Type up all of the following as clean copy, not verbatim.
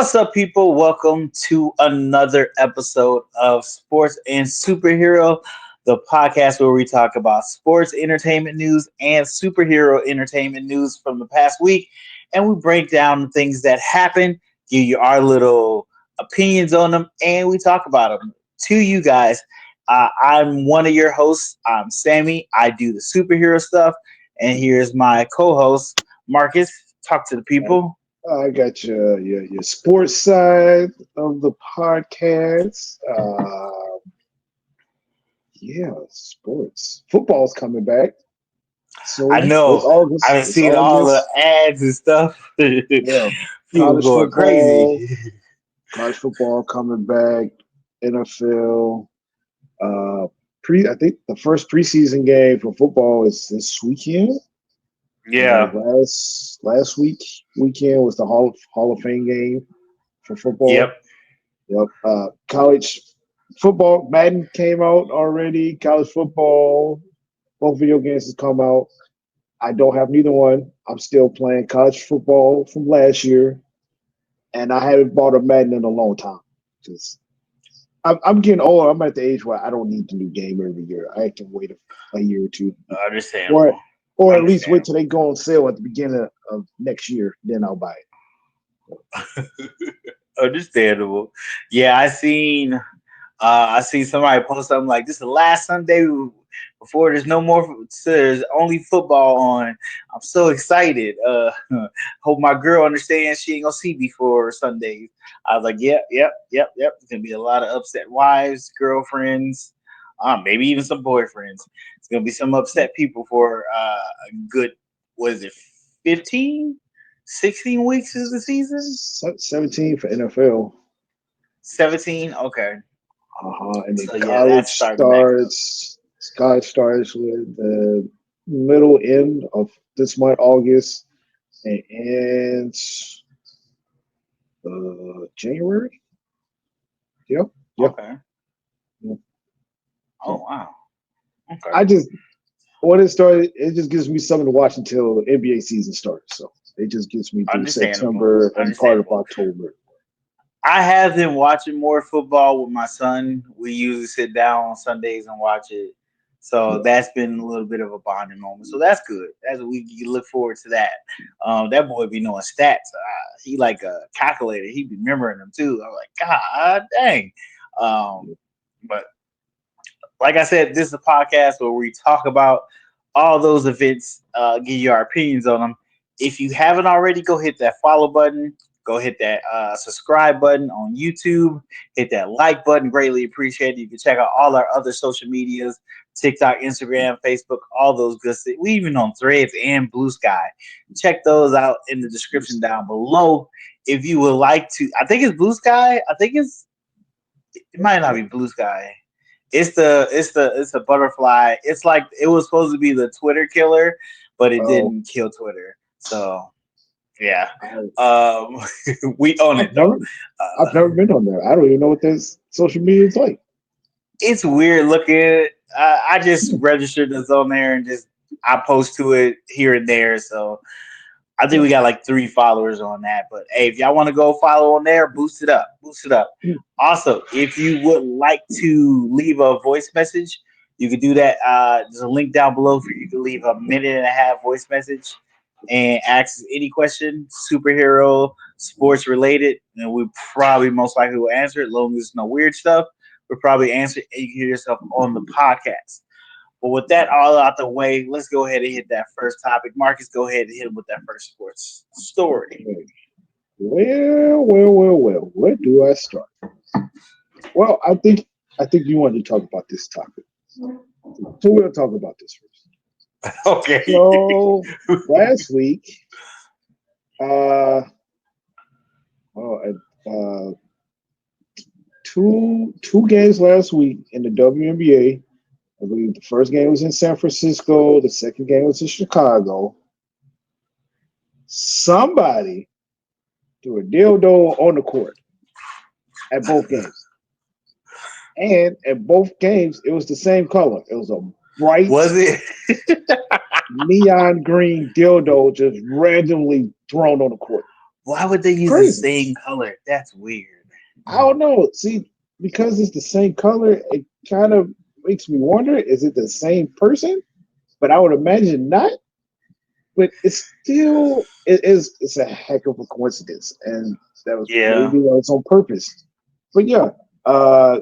What's up, people? Welcome to another episode of Sports and Superhero, the podcast where we talk about sports entertainment news and superhero entertainment news from the past week. And we break down the things that happen, give you our little opinions on them, and we talk about them to you guys. I'm one of your hosts. I'm Sammy. I do the superhero stuff. And here's my co host, Marcus. Talk to the people. I got your sports side of the podcast. Sports. Football's coming back. So I it's know. August. I've It's seen all the August. ads and stuff. Yeah, People college going football. crazy. College football coming back. NFL. Uh, I think the first preseason game for football is this weekend. Yeah. Last weekend was the Hall of Fame game for football. Yep. Yep. College football, Madden came out already. College football, both video games has come out. I don't have neither one. I'm still playing college football from last year, and I haven't bought a Madden in a long time. Just I'm getting older. I'm at the age where I don't need the new game every year. I can wait a year or two, or Understandable. or at least wait till they go on sale at the beginning of next year. Then I'll buy it. Understandable. Yeah, I seen somebody post something like this is the last Sunday before there's no more there's only football on. I'm so excited. Hope my girl understands she ain't gonna see me for Sundays. I was like, yep. There's gonna be a lot of upset wives, girlfriends, maybe even some boyfriends. It's gonna be some upset people for a good, what is it, 15, 16 weeks is the season? 17 for NFL. 17? Okay. And then So yeah, that's starting back up. college starts with the middle end of this month, August, and ends January. Yep. Yep. Okay. Yep. Oh wow. Okay. I just when it started, it just gives me something to watch until the NBA season starts. So it just gets me through Understandable. September and part of Understandable. October. I have been watching more football with my son. We usually sit down on Sundays and watch it. So Yeah. that's been a little bit of a bonding moment. So that's good. That's we you look forward to that. That boy be knowing stats. He like a calculator. He be remembering them too. I'm like, God dang. Um, but like I said, this is a podcast where we talk about all those events, give you our opinions on them. If you haven't already, go hit that follow button. Go hit that subscribe button on YouTube. Hit that like button. Greatly appreciated. You can check out all our other social medias: TikTok, Instagram, Facebook, all those good things. We even on Threads and Blue Sky. Check those out in the description down below. If you would like to, I think it's Blue Sky. It might not be Blue Sky. It's the butterfly. It's like it was supposed to be the Twitter killer, but it Oh, didn't kill Twitter. So yeah, I, um, we own I've it though. never I've Uh, never been on there. I don't even know what this social media is like. it's weird looking. I just registered this on there and just I post to it here and there. So I think we got like 3 followers on that. But hey, if y'all want to go follow on there, boost it up. Boost it up. Also, if you would like to leave a voice message, you could do that. There's a link down below for you to leave a minute and a half voice message and ask us any question, superhero, sports related, and we probably most likely will answer it. As long as it's no weird stuff, we'll probably answer it and you can hear yourself on the podcast. But with that all out the way, let's go ahead and hit that first topic. Marcus, go ahead and hit him with that first sports story. Okay. Well. Where do I start? Well, I think you wanted to talk about this topic, so we'll talk about this first. Okay. So last week, uh, well, two games last week in the WNBA. I believe the first game was in San Francisco. The second game was in Chicago. Somebody threw a dildo on the court at both games. And at both games, it was the same color. It was a bright Was it? neon green dildo just randomly thrown on the court. Why would they use the Crazy. same color? That's weird. I don't know. See, because it's the same color, it kind of makes me wonder: is it the same person? But I would imagine not. But it's still it is it's a heck of a coincidence, and that was Yeah. maybe that was on purpose. But yeah,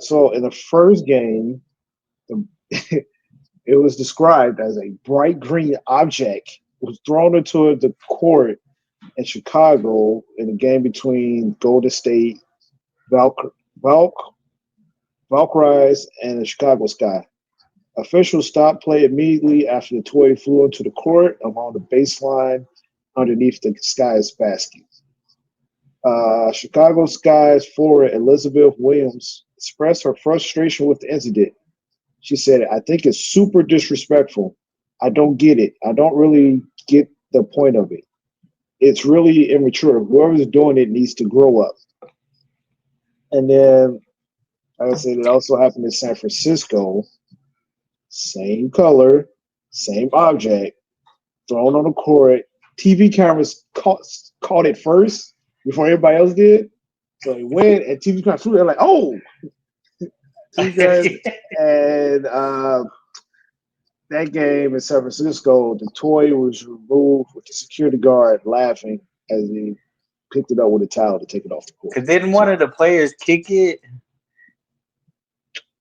so in the first game, the, it was described as a bright green object was thrown into the court in Chicago in a game between Golden State Valk, Valk, Valkyries and the Chicago Sky. Officials stopped play immediately after the toy flew into the court along the baseline underneath the Sky's basket. Chicago Sky's forward Elizabeth Williams expressed her frustration with the incident. She said, I think it's super disrespectful. I don't get it. I don't really get the point of it. It's really immature. Whoever's doing it needs to grow up. And then, like I said, it also happened in San Francisco. Same color, same object, thrown on the court. TV cameras caught it first before everybody else did. So it went, and TV cameras threw it like, oh, TV cameras. And that game in San Francisco, the toy was removed with the security guard laughing as he picked it up with a towel to take it off the court. Cause didn't one So, of the players kick it?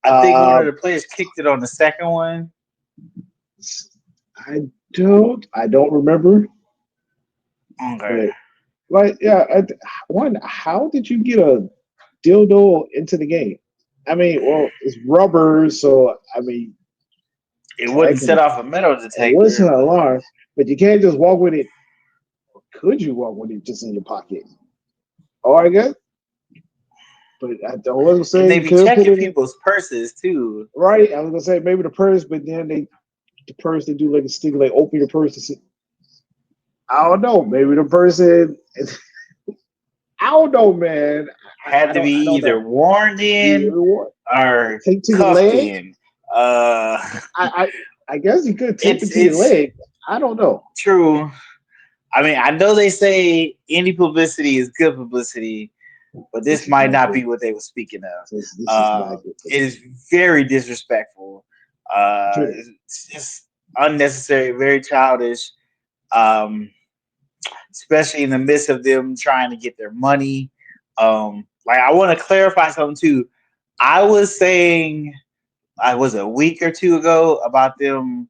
I think one uh, of the players kicked it on the second one. I don't remember, Okay. but like, yeah, one, how did you get a dildo into the game? I mean, well, it's rubber, so I mean, It wouldn't set technically, off a metal it was detector, an but alarm, but you can't just walk with it. Could you walk with it just in your pocket? Or I guess, but I wasn't and saying they you be could put checking it in. people's purses too. Right, I was gonna say maybe the purse, but then the purse they do like a stick, like open your purse to see. I don't know. Maybe the person. I don't know, man. I Had to don't. be I don't either know. warned in You or tape to your cuffed leg. in. Uh, I I guess you could tape it to your it's leg. I don't know. true. I mean, I know they say any publicity is good publicity, but this This is might not not good. be what they were speaking of. This is not good for It them. is very disrespectful. True. It's just unnecessary, very childish, um, especially in the midst of them trying to get their money. Like, I want to clarify something too. I was saying, I was a week or two ago about them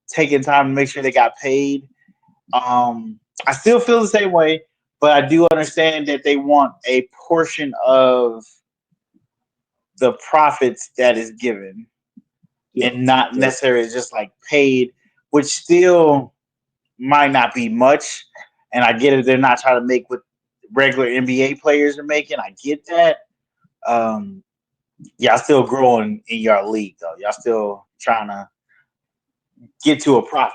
taking time to make sure they got paid. I still feel the same way, but I do understand that they want a portion of the profits that is given Yeah. and not So, necessarily just like paid, which still might not be much. And I get it, they're not trying to make what regular NBA players are making. I get that. Um, y'all still growing in your league though. Y'all still trying to get to a profit.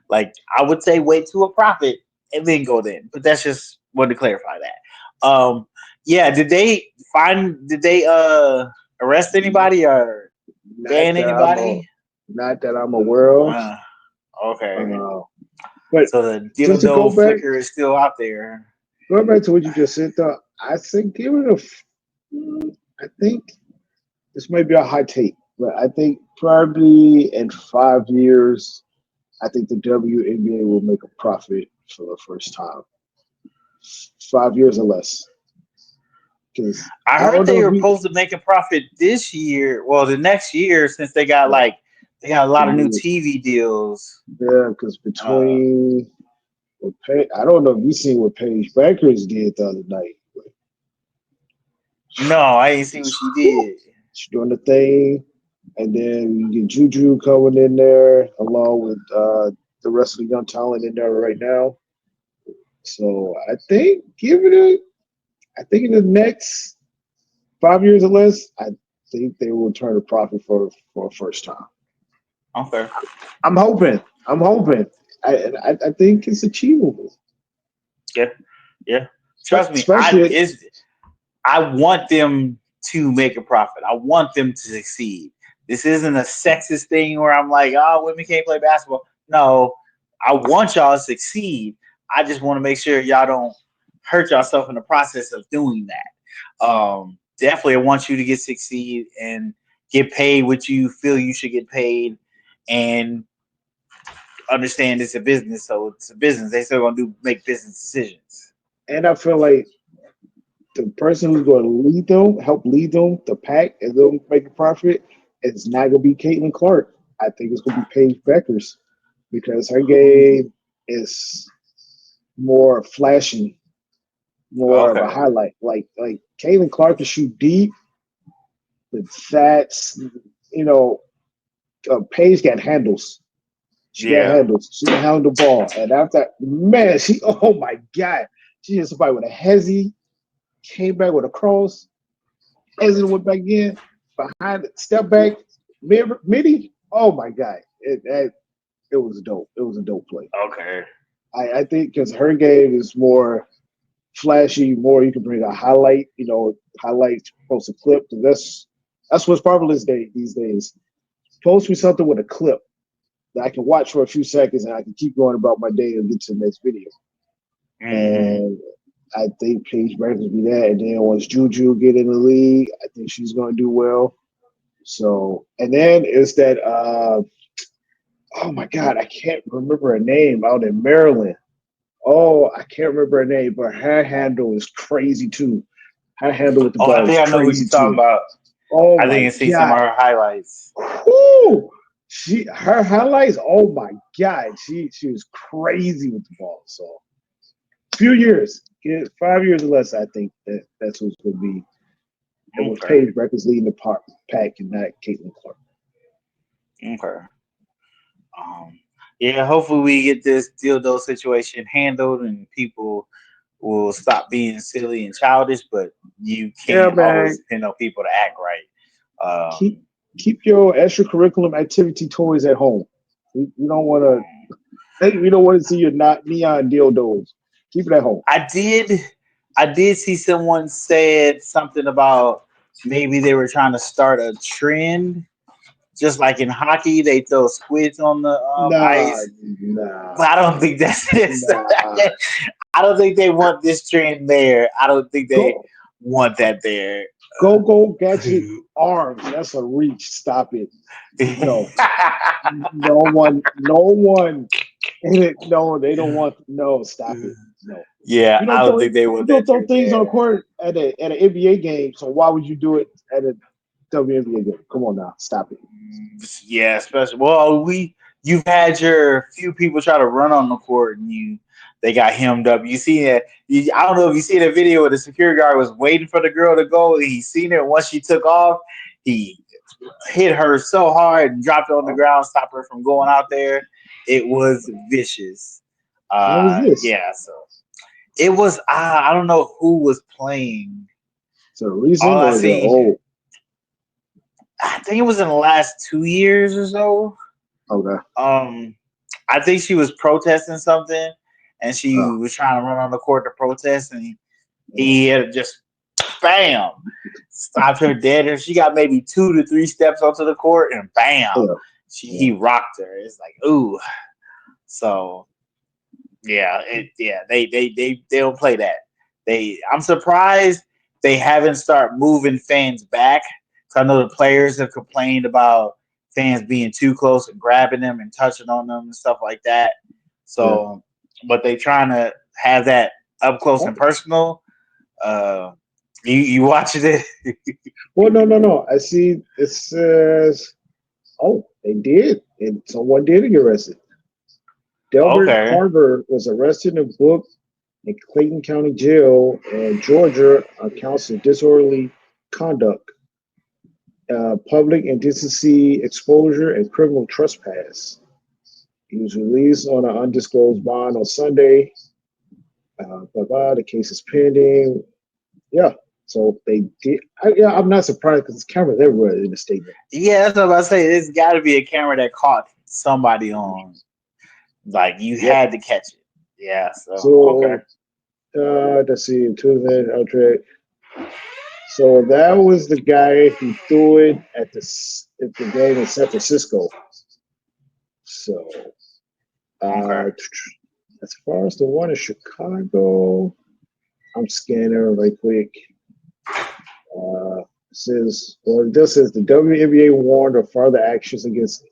Like I would say wait to a profit and then go then. But that's just wanted to clarify that. Yeah, did they arrest anybody or not ban that I'm a, anybody? not that I'm aware of. Uh, okay. Uh, but So the just to go dildo back, flicker is still out there. going back to what you just said, though, I think give it a. I think this may be a hot take, but I think probably in 5 years, I think the WNBA will make a profit for the first time. 5 years or less. Because I I heard don't they know if were you, supposed to make a profit this year. Well, the next year since they got a lot of new TV deals. yeah, because Uh, between I don't know if you seen what Paige Bankers did the other night. no, I ain't see what she did. She's doing the thing, and then you get Juju coming in there along with the rest of the young talent in there right now. So I think give it a. I think in the next 5 years or less, I think they will turn a profit for a first time. Okay. I'm hoping. I'm hoping. I think it's achievable. Yeah. Yeah. Trust me, Especially I want them to make a profit. I want them to succeed. This isn't a sexist thing where I'm like, oh, women can't play basketball. No, I want y'all to succeed. I just want to make sure y'all don't hurt yourself in the process of doing that. Definitely, I want you to get succeed and get paid what you feel you should get paid, and understand it's a business, so it's a business. They still gonna make business decisions. And I feel like the person who's going to lead them, help lead them, the pack, and they'll make a profit, it's not going to be Caitlin Clark. I think it's going to be Paige Beckers because her game is more flashy, more of a Okay. highlight. Like Caitlin Clark can shoot deep, but that's Paige got handles. She got Yeah. handles. She can handle the ball. And after man, oh my God. She hit somebody with a hezzy, came back with a cross, hezzy went back in, behind it, step back, midi. Oh my God. It was dope. It was a dope play. Okay. I think because her game is more flashy, more you can bring a highlight, highlight, post a clip. That's what's popular these days. Post me something with a clip that I can watch for a few seconds and I can keep going about my day and get to the next video. Mm-hmm. And I think Paige Beckers will be that. And then once Juju get in the league, I think she's going to do well. So, and then it's that, oh my God, I can't remember her name out in Maryland. Oh, I can't remember her name, but her handle is crazy too. Her handle with the Oh, I ball is think I know what you're crazy talking too. about. Oh I think my I see some of God. her highlights. Whoo! Her highlights, oh my God. She was crazy with the ball. So few years, 5 years or less, I think that's who's going to be. And with Okay. Paige Beckers leading the pack and not Caitlin Clark. Okay. Um, yeah, hopefully we get this dildo situation handled and people will stop being silly and childish, but you Yeah, can't always man. depend on people to act right. Keep keep your extracurriculum activity toys at home. We don't want to. We don't want to see your not neon dildos. Keep it at home. I did I did see someone said something about maybe they were trying to start a trend, just like in hockey, they throw squids on the Nah, ice. nah, But I don't think that's nah. it. I don't think they want this trend there. I don't think they Go want that there. go gadget arms. That's a reach. Stop it. No, no one. No, they don't want. No, stop it. No, Yeah, you I don't don't throw think they you want don't that throw trend things on the there. court at an NBA game. So why would you do it at a WNBA game? Come on now, stop it. Yeah, especially well, you've had your few people try to run on the court and they got hemmed up. You see that? I don't know if you see the video where the security guard was waiting for the girl to go. And he seen it. Once she took off, he hit her so hard and dropped her on the ground, stopped her from going out there. It was vicious. When was this? Yeah, so it was. I don't know who was playing. Is it All recent I or is it see, old? I think it was in the last 2 years or so. Okay. Um, I think she was protesting something, and she Oh, was trying to run on the court to protest, and yeah. he had just bam stopped her dead, and she got maybe 2 to 3 steps onto the court, and bam, Yeah. Yeah. he rocked her. It's like ooh, so yeah, they don't play that. I'm surprised they haven't started moving fans back. So I know the players have complained about fans being too close and grabbing them and touching on them and stuff like that. Yeah. So, but they trying to have that up close Oh, and personal. Uh, you watching it? well, no. I see it says, oh, they did. And someone did get arrested. Delbert Okay, Carver was arrested and booked in Clayton County Jail in Georgia on counts of disorderly conduct, public indecency exposure, and criminal trespass. He was released on an undisclosed bond on Sunday. The case is pending. Yeah, so they did. I'm not surprised because there's cameras everywhere in the state. yeah, that's what I'm about to say. There's got to be a camera that caught somebody on. Like you Yep. had to catch it. Yeah. So okay. So let's see, Tuesday, okay. So that was the guy who threw it at the game in San Francisco. So Okay. as far as the one in Chicago, I'm scanning right quick. This says the WNBA warned of further actions against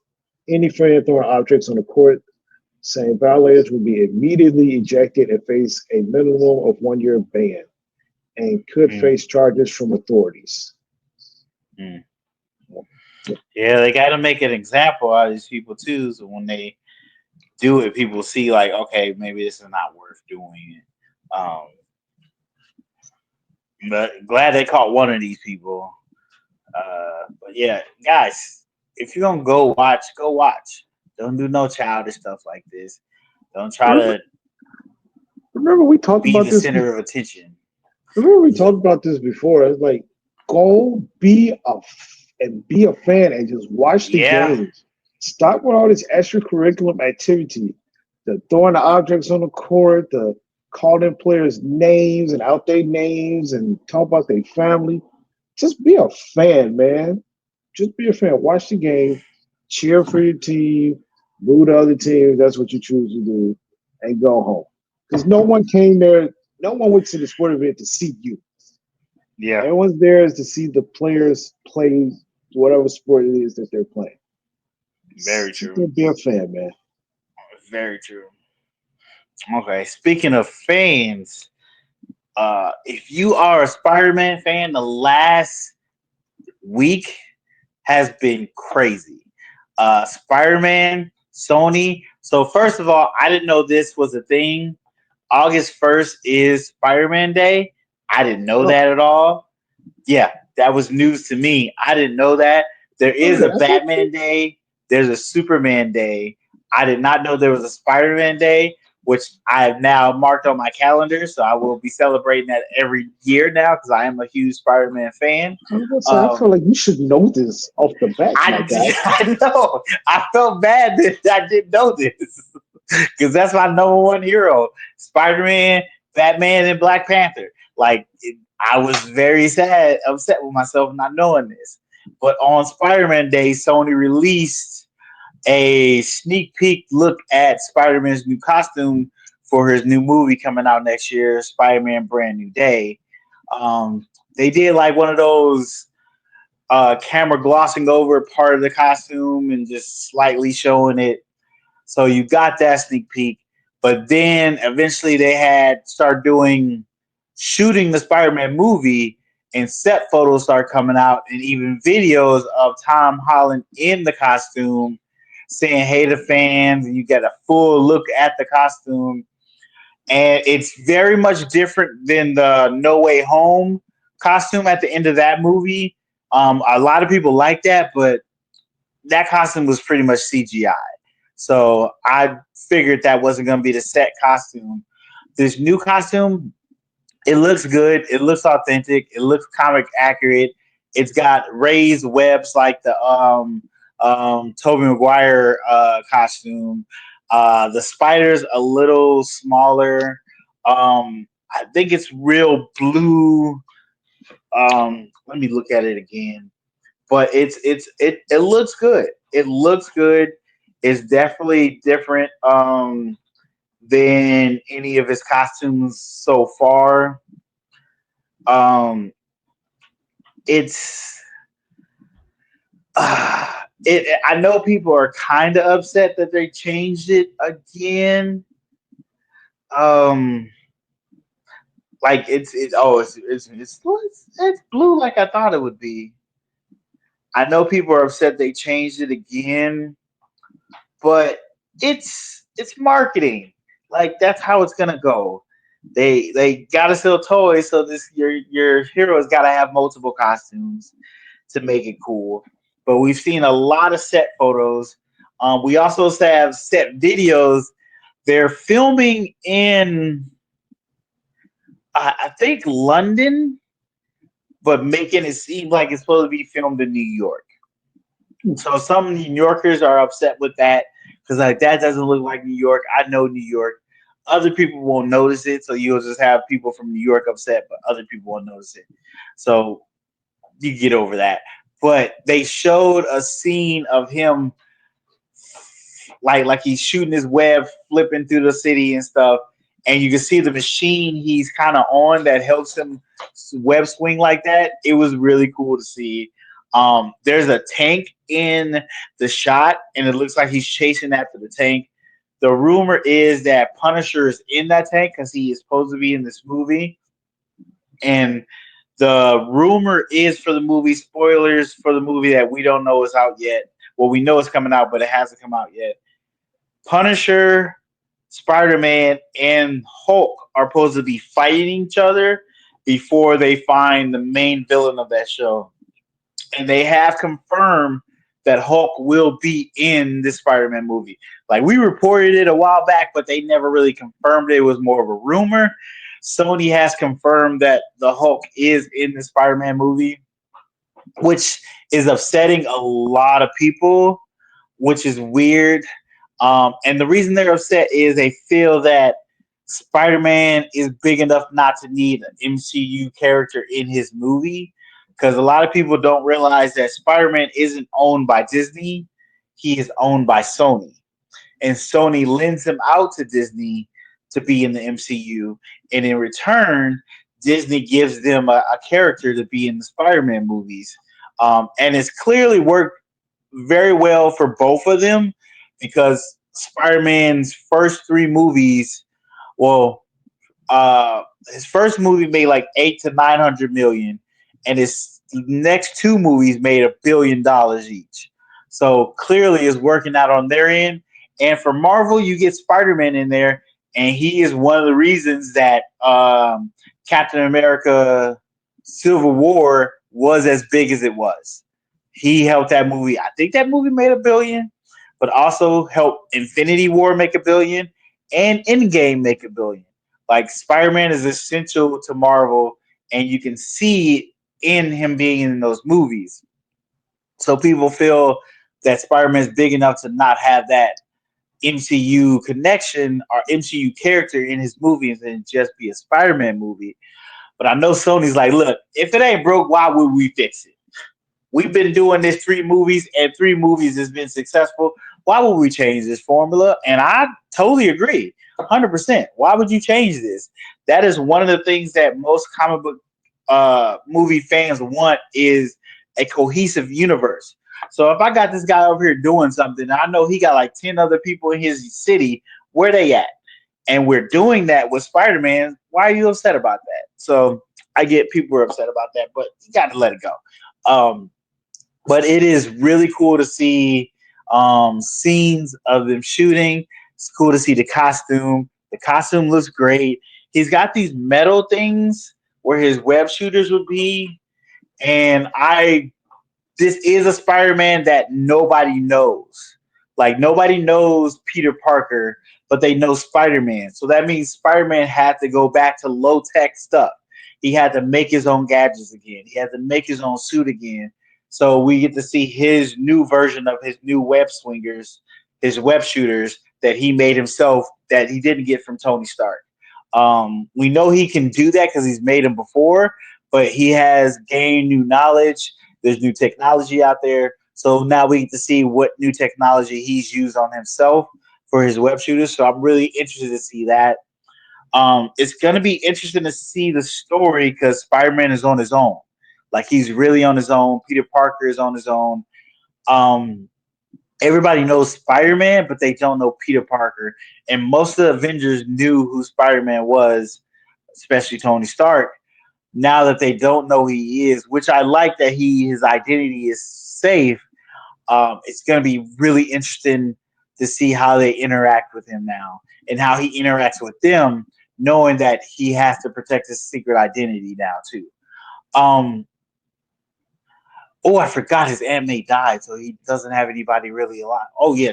any fan throwing objects on the court, saying violators will be immediately ejected and face a minimum of 1 year ban and could Mm, face charges from authorities. mm. Yeah, they got to make an example out of these people too. So when they do it, people see like, okay, maybe this is not worth doing it. But glad they caught one of these people. But yeah, guys, if you're gonna go watch, go watch. Don't do no childish stuff like this. Don't try to Remember we talked be about the this. center of attention. Remember we talked about this before. It's like go be a fan and just watch the Yeah, games. Stop with all this extracurricular activity, the throwing the objects on the court, the calling players names and out their names and talk about their family. Just be a fan, man. Just be a fan. Watch the game, cheer for your team, boo the other team. If that's what you choose to do, and go home. Because no one came there. No one went to the sport event to see you. yeah, Everyone's there is to see the players play whatever sport it is that they're playing. very Sit true. there, be a fan, man. Very true. Okay, speaking of fans, if you are a Spider-Man fan, the last week has been crazy. Spider-Man, Sony. So first of all, I didn't know this was a thing. August 1st is Spider-Man Day. I didn't know Oh, that at all. Yeah, that was news to me. I didn't know that. There is a that's Batman Day. There's a Superman Day. I did not know there was a Spider-Man Day, which I have now marked on my calendar. So I will be celebrating that every year now because I am a huge Spider-Man fan. I was gonna say, I feel Um, like you should know this off the bat, my I, guy. I know. I felt bad that I didn't know this because that's my number one hero: Spider-Man, Batman, and Black Panther. I was very sad, upset with myself not knowing this. But on Spider-Man Day, Sony released a sneak peek look at Spider-Man's new costume for his new movie coming out next year, Spider-Man: Brand New Day. They did like one of those camera glossing over part of the costume and just slightly showing it. So you got that sneak peek, but then eventually they had start doing shooting the Spider-Man movie, and set photos start coming out, and even videos of Tom Holland in the costume, saying "Hey" to fans, and you get a full look at the costume, and it's very much different than the No Way Home costume at the end of that movie. A lot of people like that, but that costume was pretty much CGI. So I figured that wasn't going to be the set costume. This new costume, it looks good. It looks authentic. It looks comic accurate. It's got raised webs like the Tobey Maguire costume. The spider's a little smaller. I think it's real blue. Let me look at it again. But it looks good. It looks good. It's definitely different than any of his costumes so far. Um, it's it. I know people are kind of upset that they changed it again. Um, like it's blue like I thought it would be. I know people are upset they changed it again, but it's marketing. Like that's how it's gonna go. They gotta sell toys, so this your hero's gotta have multiple costumes to make it cool. But we've seen a lot of set photos. We also have set videos. They're filming in I think London, but making it seem like it's supposed to be filmed in New York. So some New Yorkers are upset with that because like that doesn't look like New York. I know New York. Other people won't notice it, so you'll just have people from New York upset, but other people won't notice it. So you get over that. But they showed a scene of him like he's shooting his web, flipping through the city and stuff, and you can see the machine he's kind of on that helps him web swing like that. It was really cool to see. There's a tank in the shot, and it looks like he's chasing after the tank. The rumor is that Punisher is in that tank because he is supposed to be in this movie. And the rumor is for the movie, spoilers for the movie that we don't know is out yet. Well, we know it's coming out, but it hasn't come out yet. Punisher, Spider-Man, and Hulk are supposed to be fighting each other before they find the main villain of that show. And they have confirmed that Hulk will be in this Spider-Man movie. Like we reported it a while back, but they never really confirmed it. It was more of a rumor. Sony has confirmed that the Hulk is in the Spider-Man movie, which is upsetting a lot of people, which is weird. And the reason they're upset is they feel that Spider-Man is big enough not to need an MCU character in his movie. Because a lot of people don't realize that Spider-Man isn't owned by Disney. He is owned by Sony. And Sony lends him out to Disney to be in the MCU. And in return, Disney gives them a character to be in the Spider-Man movies. And it's clearly worked very well for both of them because Spider-Man's first three movies, well, his first movie made like 800 to 900 million, and his next two movies made $1 billion each. So clearly, it's working out on their end. And for Marvel, you get Spider-Man in there, and he is one of the reasons that Captain America: Civil War was as big as it was. He helped that movie. I think that movie made $1 billion, but also helped Infinity War make $1 billion and Endgame make $1 billion. Like Spider-Man is essential to Marvel, and you can see in him being in those movies. So people feel that Spider-Man is big enough to not have that MCU connection or MCU character in his movies and just be a Spider-Man movie. But I know Sony's like, look, if it ain't broke, why would we fix it? We've been doing this three movies, and three movies has been successful. Why would we change this formula? And I totally agree, 100%. Why would you change this? That is one of the things that most comic book movie fans want is a cohesive universe. So if I got this guy over here doing something, I know he got like 10 other people in his city, where they at? And we're doing that with Spider-Man. Why are you upset about that? So I get people are upset about that, but you got to let it go. But it is really cool to see scenes of them shooting. It's cool to see the costume. The costume looks great. He's got these metal things where his web shooters would be. And this is a Spider-Man that nobody knows. Like nobody knows Peter Parker, but they know Spider-Man. So that means Spider-Man had to go back to low-tech stuff. He had to make his own gadgets again. He had to make his own suit again. So we get to see his new version of his new web swingers, his web shooters that he made himself that he didn't get from Tony Stark. We know he can do that because he's made them before, but he has gained new knowledge. There's new technology out there. So now we get to see what new technology he's used on himself for his web shooters. So I'm really interested to see that. It's going to be interesting to see the story because Spider-Man is on his own. Like he's really on his own. Peter Parker is on his own. Everybody knows Spider-Man, but they don't know Peter Parker. And most of the Avengers knew who Spider-Man was, especially Tony Stark. Now that they don't know who he is, which I like that his identity is safe. It's going to be really interesting to see how they interact with him now and how he interacts with them, knowing that he has to protect his secret identity now too. I forgot his Aunt May died, so he doesn't have anybody really alive. Oh yeah,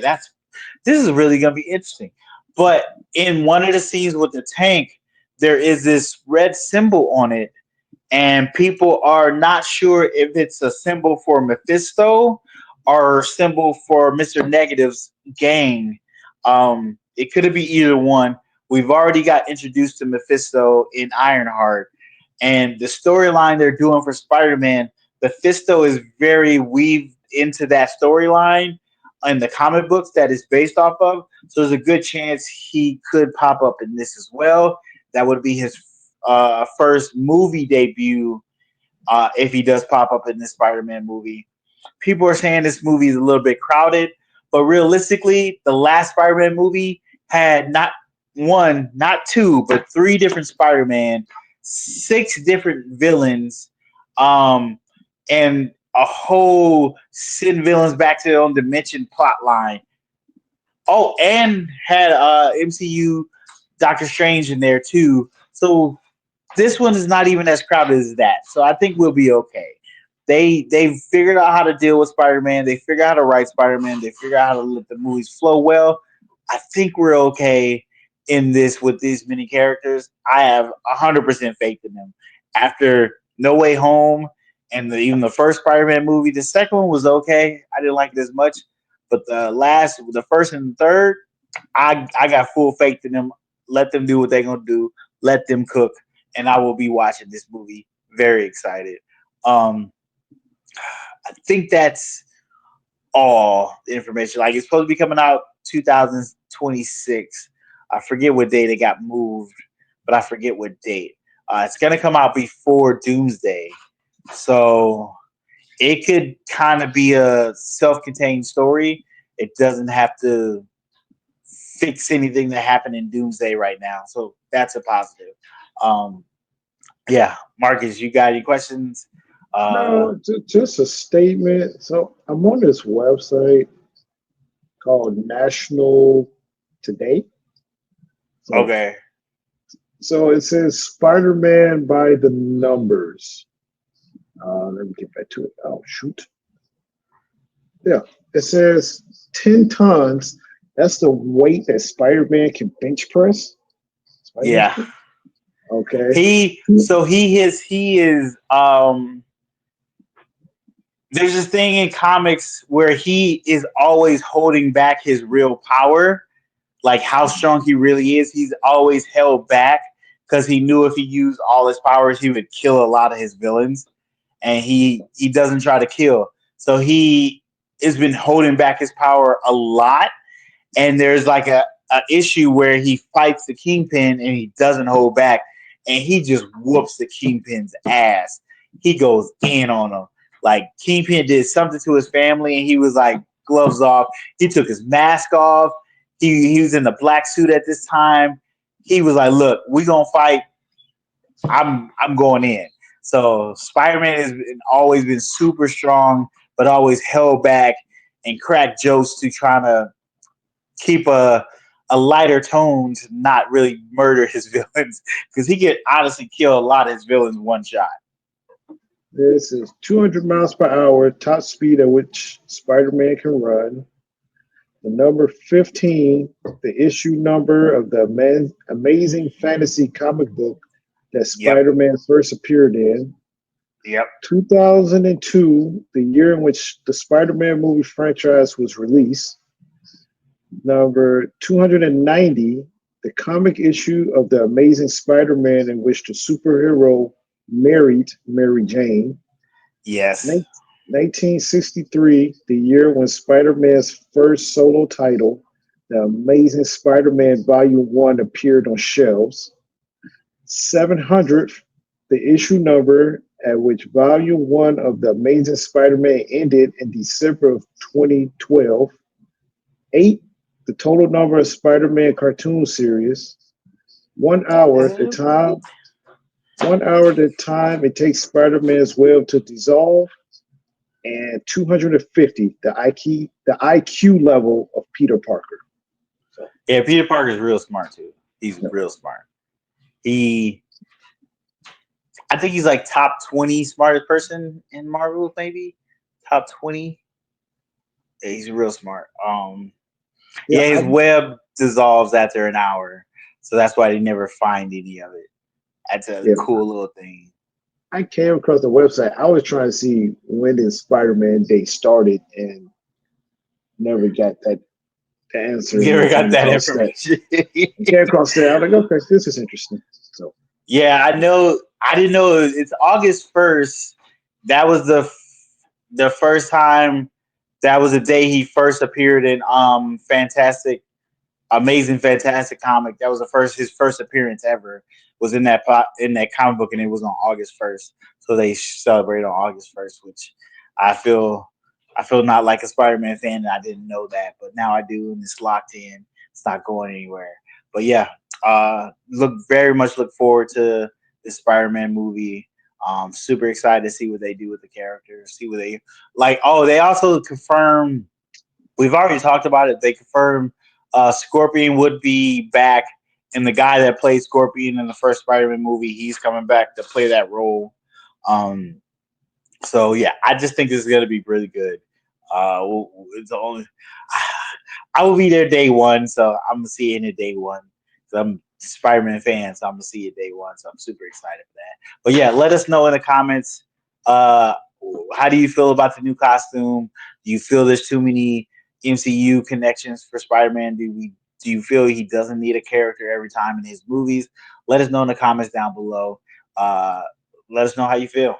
this is really gonna be interesting. But in one of the scenes with the tank, there is this red symbol on it, and people are not sure if it's a symbol for Mephisto or a symbol for Mr. Negative's gang. It could be either one. We've already got introduced to Mephisto in Ironheart, and the storyline they're doing for Spider-Man, Mephisto is very weaved into that storyline. in the comic books that it's based off of. So there's a good chance he could pop up in this as well. That would be his first movie debut if he does pop up in this Spider-Man movie. People are saying this movie is a little bit crowded, but realistically, the last Spider-Man movie had not one, not two, but three different Spider-Man, six different villains, and a whole send villains back to their own dimension plot line. Oh, and had MCU Doctor Strange in there too. So this one is not even as crowded as that. So I think we'll be okay. They've figured out how to deal with Spider-Man. They figure out how to write Spider-Man. They figure out how to let the movies flow well. I think we're okay in this with these many characters. I have 100% faith in them. After No Way Home and even the first Spider-Man movie, the second one was okay. I didn't like it as much, but the first and the third, I got full faith in them. Let them do what they're gonna do. Let them cook, and I will be watching this movie. Very excited. Um, I think that's all the information. Like it's supposed to be coming out 2026. I forget what date it got moved, but I forget what date. It's gonna come out before Doomsday, so it could kind of be a self-contained story. It doesn't have to fix anything that happened in Doomsday right now, so that's a positive. Um, yeah, Marcus, you got any questions? Uh, No, just a statement. So I'm on this website called National Today. So okay. so it says Spider-Man by the numbers. Let me get back to it. Oh shoot. Yeah. It says 10 tons. That's the weight that Spider-Man can bench press. Spider-Man? Yeah. Okay. He is there's this thing in comics where he is always holding back his real power, like how strong he really is. He's always held back because he knew if he used all his powers, he would kill a lot of his villains, and he doesn't try to kill. So he has been holding back his power a lot, and there's like a issue where he fights the Kingpin and he doesn't hold back, and he just whoops the Kingpin's ass. He goes in on him. Like Kingpin did something to his family, and he was like gloves off. He took his mask off. He was in the black suit at this time. He was like, "Look, we gonna fight. I'm going in." So Spider-Man has always been super strong, but always held back and cracked jokes to trying to keep a lighter tone to not really murder his villains because he could honestly kill a lot of his villains one shot. This is 200 miles per hour, top speed at which Spider-Man can run. The number 15, the issue number of the Amazing Fantasy comic book that Yep. Spider-Man first appeared in. Yep. 2002, the year in which the Spider-Man movie franchise was released. Number 290, the comic issue of the Amazing Spider-Man in which the superhero married Mary Jane. Yes. 1963, the year when Spider-Man's first solo title, The Amazing Spider-Man Volume 1, appeared on shelves. 700, the issue number at which Volume 1 of The Amazing Spider-Man ended in December of 2012. 8, the total number of Spider-Man cartoon series. 1 hour, the time. 1 hour, the time it takes Spider-Man's web to dissolve, and 250, the IQ level of Peter Parker. So, Yeah, Peter Parker is real smart too. He's no. real smart. I think he's like top 20 smartest person in Marvel, maybe top 20. Yeah, he's real smart. Yeah, Yeah, his web dissolves after an hour, so that's why they never find any of it. That's a yeah, cool little thing. I came across the website. I was trying to see when did Spider-Man Day started and never got that the answer. And Never I got came that across that. information. I came across that. I was like, okay, this is interesting. So, Yeah, I know. I didn't know it's August 1st. That was the first time That was the day he first appeared in Amazing Fantastic comic. That was his first appearance ever. Was in that comic book, and it was on August 1st. So they celebrated on August 1st, which I feel I feel not like a Spider-Man fan, and I didn't know that, but now I do, and it's locked in. It's not going anywhere. But yeah, look forward to the Spider-Man movie. Super excited to see what they do with the characters. See what they like. Oh, they also confirmed. We've already talked about it. They confirmed Scorpion would be back, and the guy that played Scorpion in the first Spider-Man movie, he's coming back to play that role. Um, so yeah, I just think this is gonna be really good. It's the only I will be there day one, so I'm gonna see it in day one. So I'm a Spider-Man fan, so I'm gonna see it day one. So I'm super excited for that. But yeah, let us know in the comments. Uh, how do you feel about the new costume? Do you feel there's too many MCU connections for Spider-Man? Do you feel he doesn't need a character every time in his movies? Let us know in the comments down below. Uh, let us know how you feel.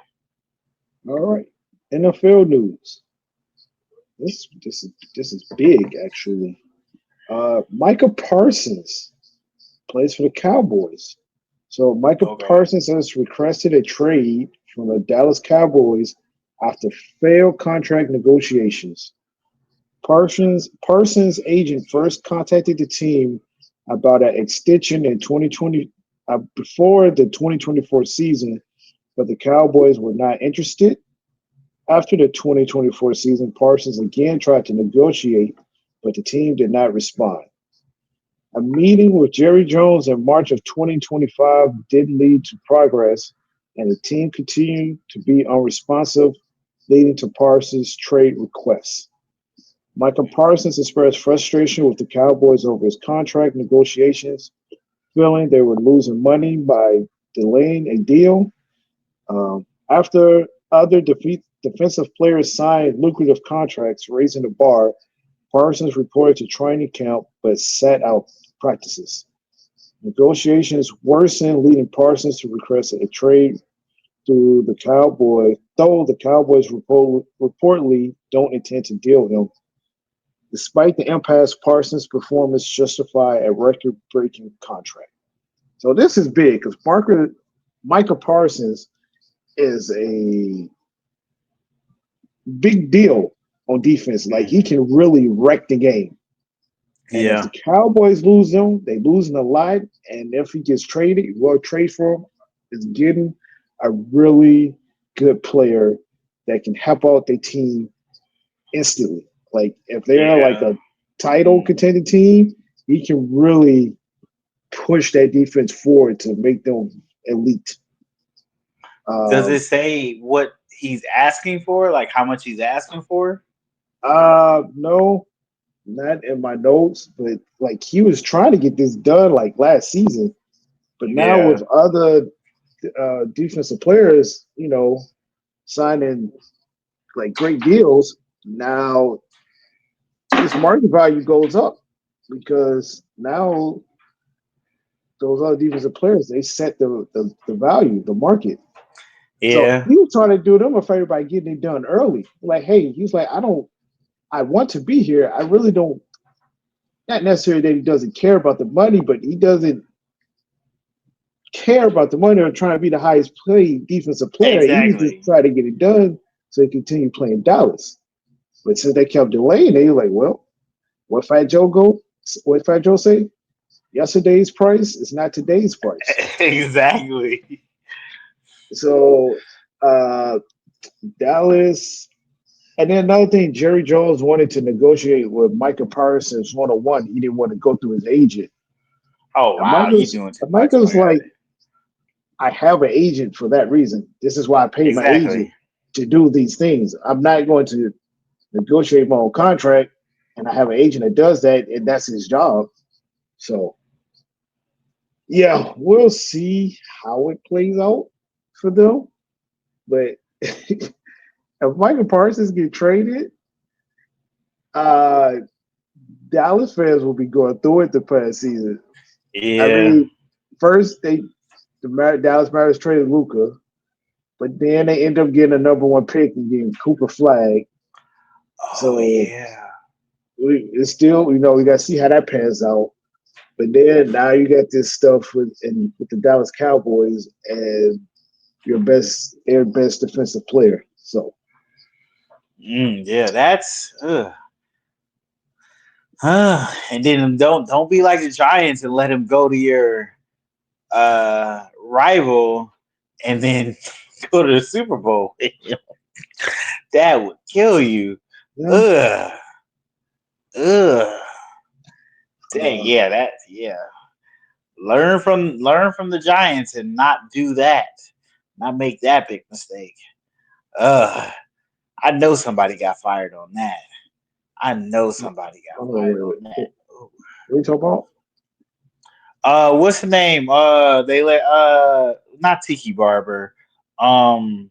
All right. NFL news. This is big actually. Micah Parsons plays for the Cowboys. So Micah Okay. Parsons has requested a trade from the Dallas Cowboys after failed contract negotiations. Parsons' agent first contacted the team about an extension in 2020 before the 2024 season, but the Cowboys were not interested. After the 2024 season, Parsons again tried to negotiate, but the team did not respond. A meeting with Jerry Jones in March of 2025 didn't lead to progress, and the team continued to be unresponsive, leading to Parsons' trade requests. Michael Parsons expressed frustration with the Cowboys over his contract negotiations, feeling they were losing money by delaying a deal. After other defensive players signed lucrative contracts, raising the bar, Parsons reported to training camp but sat out practices. Negotiations worsened, leading Parsons to request a trade through the Cowboys, though the Cowboys reportedly don't intend to deal with him. Despite the impasse, Parsons' performance justified a record-breaking contract. So this is big because Micah Parsons is a big deal on defense. Like he can really wreck the game. And if the Yeah. Cowboys lose him, they losing a lot. And if he gets traded, well, trade for him is getting a really good player that can help out their team instantly. Like if they're like Yeah. a title contending team, he can really push that defense forward to make them elite. Does it Um, say what he's asking for? Like how much he's asking for? no, not in my notes, but like he was trying to get this done like last season, but now Yeah. with other defensive players, signing like great deals, now his market value goes up because now those other defensive players they set the value, the market. So Yeah. he was trying to do them a favor by getting it done early. Like, hey, he's like, I want to be here. I really don't. Not necessarily that he doesn't care about the money, but he doesn't care about the money or trying to be the highest paid defensive player. He was just Exactly. trying to get it done so he continued playing Dallas. But since they kept delaying, they were like, well, what Fat Joe go? What Fat Joe say? Yesterday's price is not today's price. Exactly. So Dallas, and then another thing, Jerry Jones wanted to negotiate with Micah Parsons 101. He didn't want to go through his agent. Oh And wow, he doing too much. Oh Micah's yeah. like, I have an agent for that reason. This is why I pay my agent Exactly. to do these things. I'm not going to negotiate my own contract, and I have an agent that does that, and that's his job. So, yeah, we'll see how it plays out for them. But if Michael Parsons get traded, uh, Dallas fans will be going through it the past season. I Yeah. mean, first Dallas Mavericks traded Luka, but then they end up getting a number one pick and getting Cooper Flag. Oh So yeah. it's still, we got to see how that pans out. But then now you got this stuff with the Dallas Cowboys and their best defensive player. So Yeah, that's and then don't be like the Giants and let him go to your rival and then go to the Super Bowl. That would kill you. yeah, Ugh. Ugh. Dang, uh, yeah, yeah. Learn from the Giants and not do that. Not make that big mistake. Ugh. I know somebody got fired on that. I know somebody got oh, fired wait, on that. wait. What are you talking about? What's the name? They let not Tiki Barber. Um,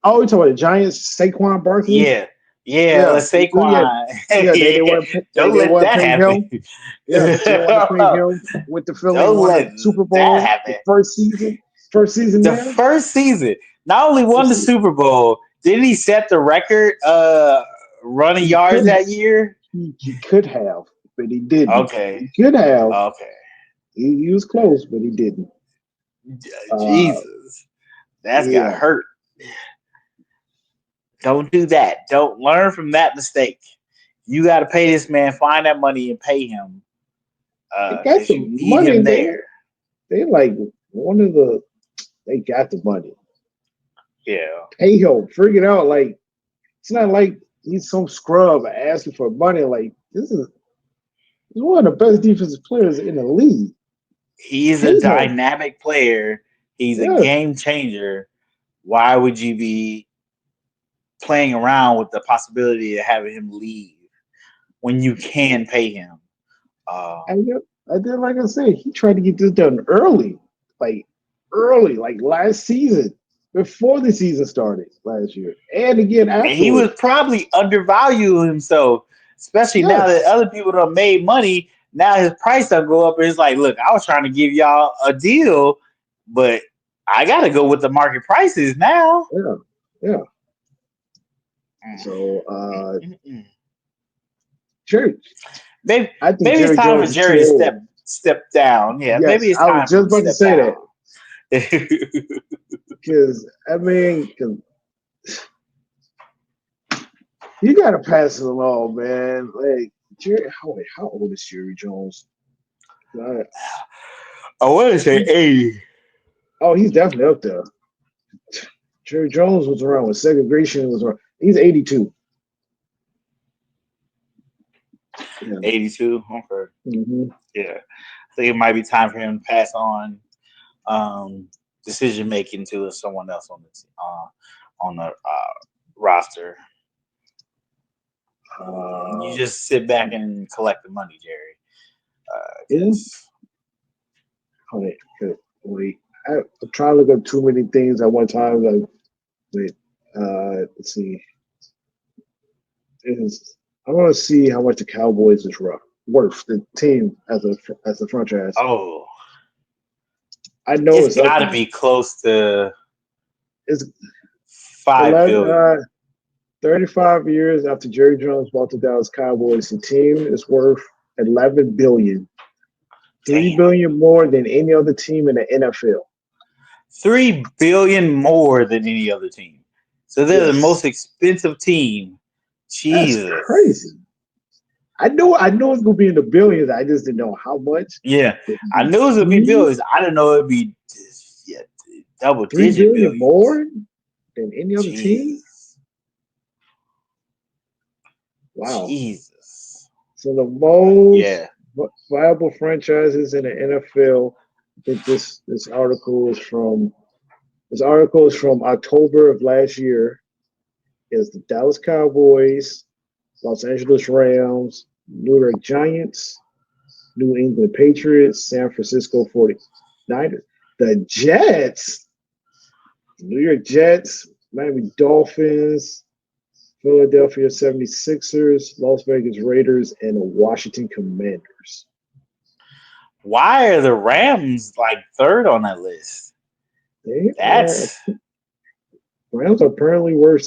Oh, you talking about the Giants, Saquon Barkley? yeah, yeah. Yeah, Let's yeah, Saquon. yeah. They Yeah, weren't don't they let weren't that pay happen. him. Yeah, they didn't want to pay him. Went to Philly and Don't won let the Super that Bowl the happen. first season. First season The there. first season, not only won First the season. Super Bowl, didn't he set the record running He yards could that year? he could have, but he didn't. Okay, He could have. okay. He was close, but he didn't. Uh, Jesus, that's got yeah, hurt. Don't do that. Don't learn from that mistake. You got to pay this man, find that money, and pay him they got because you the need money. him there. They like one of the. They got the money. Yeah, Pay him. Figure it out. Like it's not like he's some scrub asking for money. Like he's one of the best defensive players in the league. he's a Pay him. dynamic player. He's a Yes. game changer. Why would you be playing around with the possibility of having him leave when you can pay him? Um, I did like I said, he tried to get this done like early, like last season, before the season started last year, and again and he was afterwards. probably undervaluing himself, especially now that Yes, other people done made money. Now his price will go up. And it's like, look, I was trying to give y'all a deal, but I got to go with the market prices now. yeah, yeah. Mm, So mm, mm, mm. Jerry, Maybe, I think maybe it's Jerry time for Jones is too Jerry to old. step down. Yeah, Yes, maybe it's I was time for just him to about to step say down. that because I mean, 'cause you got to pass it along, man. Like Jerry, how old is Jerry Jones? Uh, I want to say 80. oh, he's definitely up there. Jerry Jones was around when segregation was around. He's 82. Yeah. 82. Okay. Hmm. Yeah. I think it might be time for him to pass on decision making to someone else on the roster. You Uh, just sit back and collect the money, Jerry. yeah. Because Wait, wait. I'm trying to look up too many things at one time. Like, wait. Let's see. I want to see how much the Cowboys is worth. The team as a franchise. oh, I know it's it's up got to there. be close to It's 5 billion. 35 years after Jerry Jones bought the Dallas Cowboys. The team is worth 11 billion. 3 Damn, billion more than any other team in the NFL. 3 billion more than any other team. So they're the Yes, most expensive team. that's Jesus. crazy. I know it's gonna be in the billions. I just didn't know how much. Yeah, It I be knew it was gonna be three, billions. I didn't know it'd be yeah, double 3 digit billion billions. more than any other team. Jesus, Wow. Jesus. So the most Yeah. viable franchises in the NFL. I think this article is from October of last year. Is the Dallas Cowboys, Los Angeles Rams, New York Giants, New England Patriots, San Francisco 49ers. The Jets, New York Jets, Miami Dolphins, Philadelphia 76ers, Las Vegas Raiders, and the Washington Commanders. Why are the Rams like third on that list? They are That's Rams are apparently worth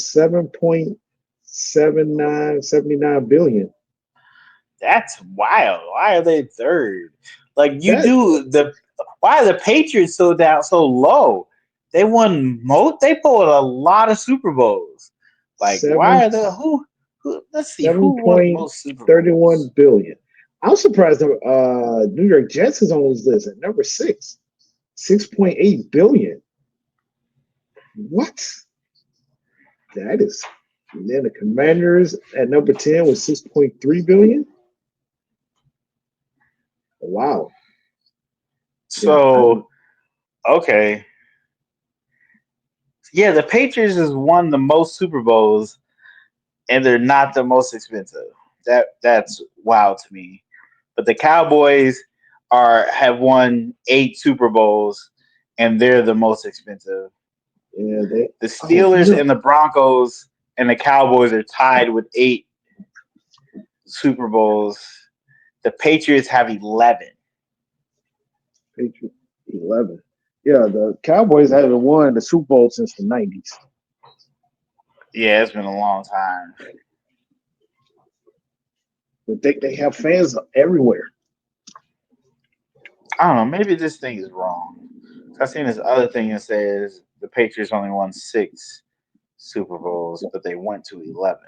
79 billion. That's wild. Why are they third? Like you That do the why are the Patriots so down so low? They won most. They pulled a lot of Super Bowls. Like seven why are the who? Let's see seven who won the point most Super thirty one Bowls. billion. I'm surprised the New York Jets is on this list at number 6. 6.8 billion. What? That is. And then the Commanders at number 10 with 6.3 billion. Wow. Yeah, So okay, yeah, the Patriots has won the most Super Bowls, and they're not the most expensive. That's wild to me. But the Cowboys have won 8 Super Bowls, and they're the most expensive. yeah, they. The Oh, Steelers and the Broncos and the Cowboys are tied with 8 Super Bowls. The Patriots have 11. Patriots 11. Yeah, the Cowboys haven't won the Super Bowl since the 90s. Yeah, it's been a long time. But they have fans everywhere. I don't know. Maybe this thing is wrong. I've seen this other thing that says the Patriots only won 6 Super Bowls, but they went to 11.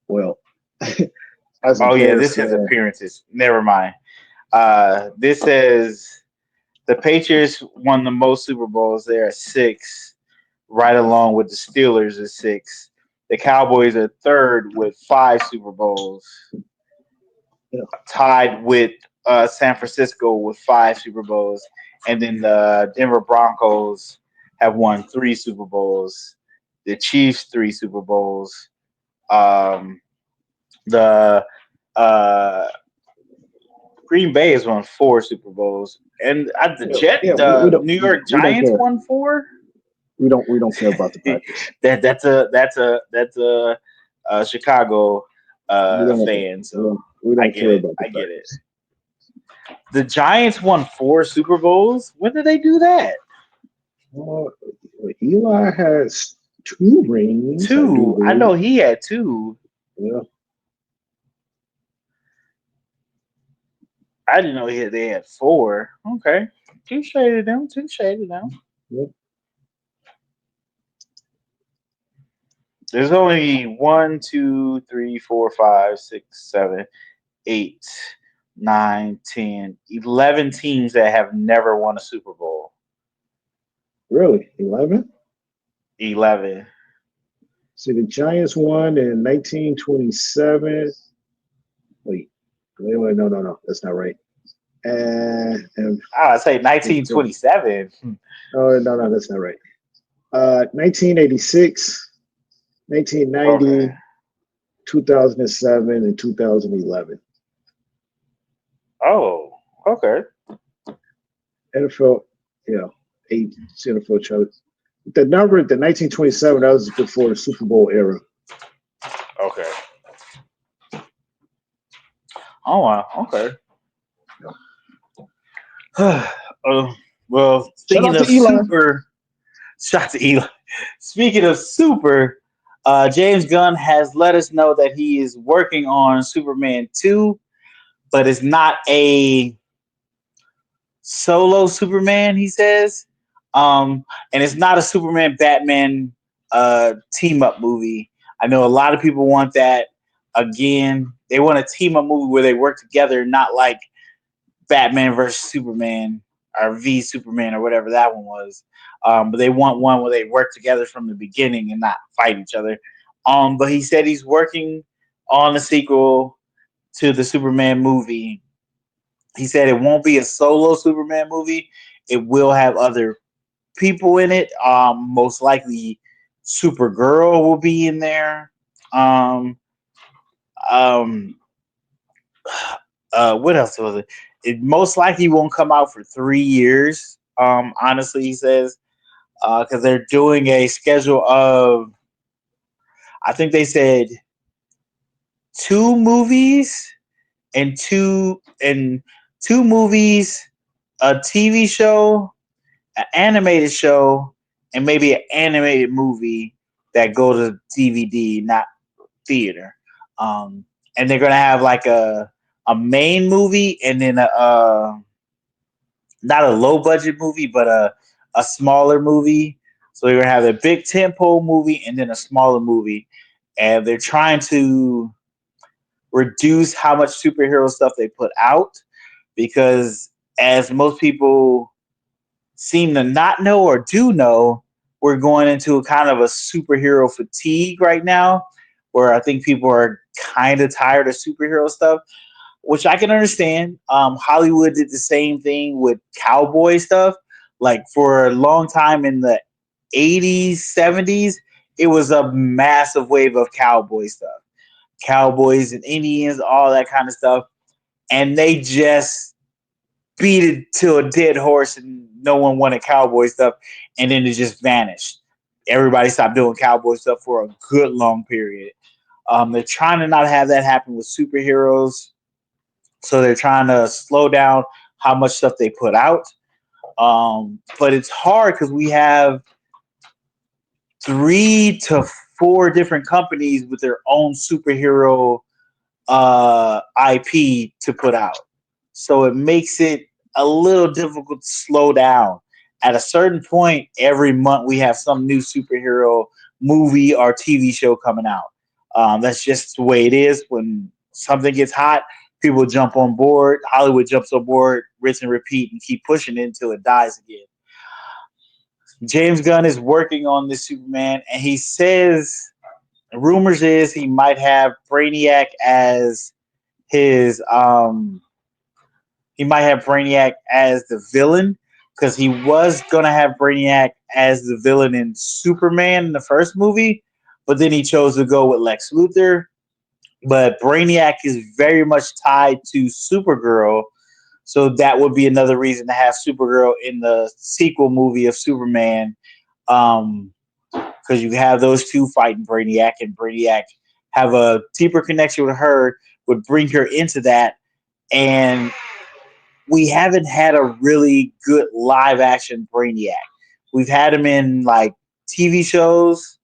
Well, as Oh yeah, this embarrassed, says man. appearances. Never mind. This says the Patriots won the most Super Bowls. They're at 6, right along with the Steelers at 6. The Cowboys are third with 5 Super Bowls, Yeah, tied with San Francisco with 5 Super Bowls, and then the Denver Broncos have won 3 Super Bowls. The Chiefs 3 Super Bowls. Um, the uh, Green Bay has won 4 Super Bowls, and at yeah, the New York we don't Giants care. won 4. We don't care about the Packers. That's a Chicago We don't fan, so we I don't get care it. about the I get it. Packers. The Giants won 4 Super Bowls. When did they do that? Uh, Eli has 2 rings, I do 2. I believe. know he had 2. Yeah, I didn't know they had 4. Okay, touche to them. Touche to them. yeah. There's only 1, 2, 3, 4, 5, 6, 7, 8, 9, 10, 11 teams that have never won a Super Bowl. Really? 11? 11. See, the Giants won in 1927. Wait, no. That's not right. And I say 1927. oh, no, that's not right. 1986, Okay. 1990, 2007, and 2011. Oh, okay. NFL, yeah, 8 NFL charts. The 1927, that was before the Super Bowl era. Okay. Oh wow. Okay. Well, Shout speaking out to of Eli. super, shot to Eli. Speaking of super, James Gunn has let us know that he is working on Superman 2, but it's not a solo Superman, he says. And it's not a Superman Batman team up movie. I know a lot of people want that. Again, they want a team up movie where they work together, not like Batman versus Superman or V Superman or whatever that one was. But they want one where they work together from the beginning and not fight each other. But he said he's working on a sequel to the Superman movie. He said it won't be a solo Superman movie. It will have other people in it. Most likely, Supergirl will be in there. Um, um, what else was it? It most likely won't come out for 3 years. Honestly, he says because they're doing a schedule of, I think they said 2 movies and 2 movies, a TV show, an animated show, and maybe an animated movie that go to DVD, not theater. And they're gonna have like a main movie and then not a low budget movie, but a smaller movie. So they're gonna have a big tentpole movie and then a smaller movie, and they're trying to reduce how much superhero stuff they put out because, as most people seem to not know or do know, we're going into a kind of a superhero fatigue right now, where I think people are kind of tired of superhero stuff, which I can understand. Hollywood did the same thing with cowboy stuff. Like for a long time in the 80s, 70s, it was a massive wave of cowboy stuff. Cowboys and Indians, all that kind of stuff. And they just beat it to a dead horse and no one wanted cowboy stuff. And then it just vanished. Everybody stopped doing cowboy stuff for a good long period. They're trying to not have that happen with superheroes. So they're trying to slow down how much stuff they put out. But it's hard because we have 3 to 4 different companies with their own superhero IP to put out. So it makes it a little difficult to slow down. At a certain point, every month we have some new superhero movie or TV show coming out. That's just the way it is. When something gets hot, people jump on board. Hollywood jumps on board, rinse and repeat, and keep pushing it until it dies again. James Gunn is working on this Superman, and he says rumors is he might have Brainiac as his he might have Brainiac as the villain because he was gonna have Brainiac as the villain in Superman in the first movie, but then he chose to go with Lex Luthor. But Brainiac is very much tied to Supergirl, so that would be another reason to have Supergirl in the sequel movie of Superman, because you have those two fighting Brainiac, and Brainiac have a deeper connection with her, would bring her into that, and we haven't had a really good live action Brainiac. We've had him in like TV shows,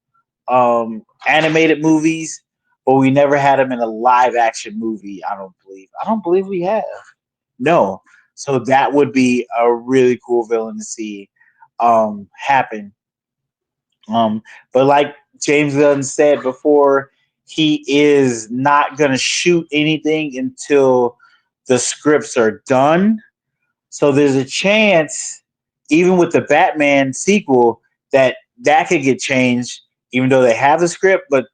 animated movies, but we never had him in a live action movie. I don't believe. I don't believe we have. No. So that would be a really cool villain to see happen. But like James Gunn said before, he is not going to shoot anything until the scripts are done. So there's a chance, even with the Batman sequel, that could get changed, even though they have the script, but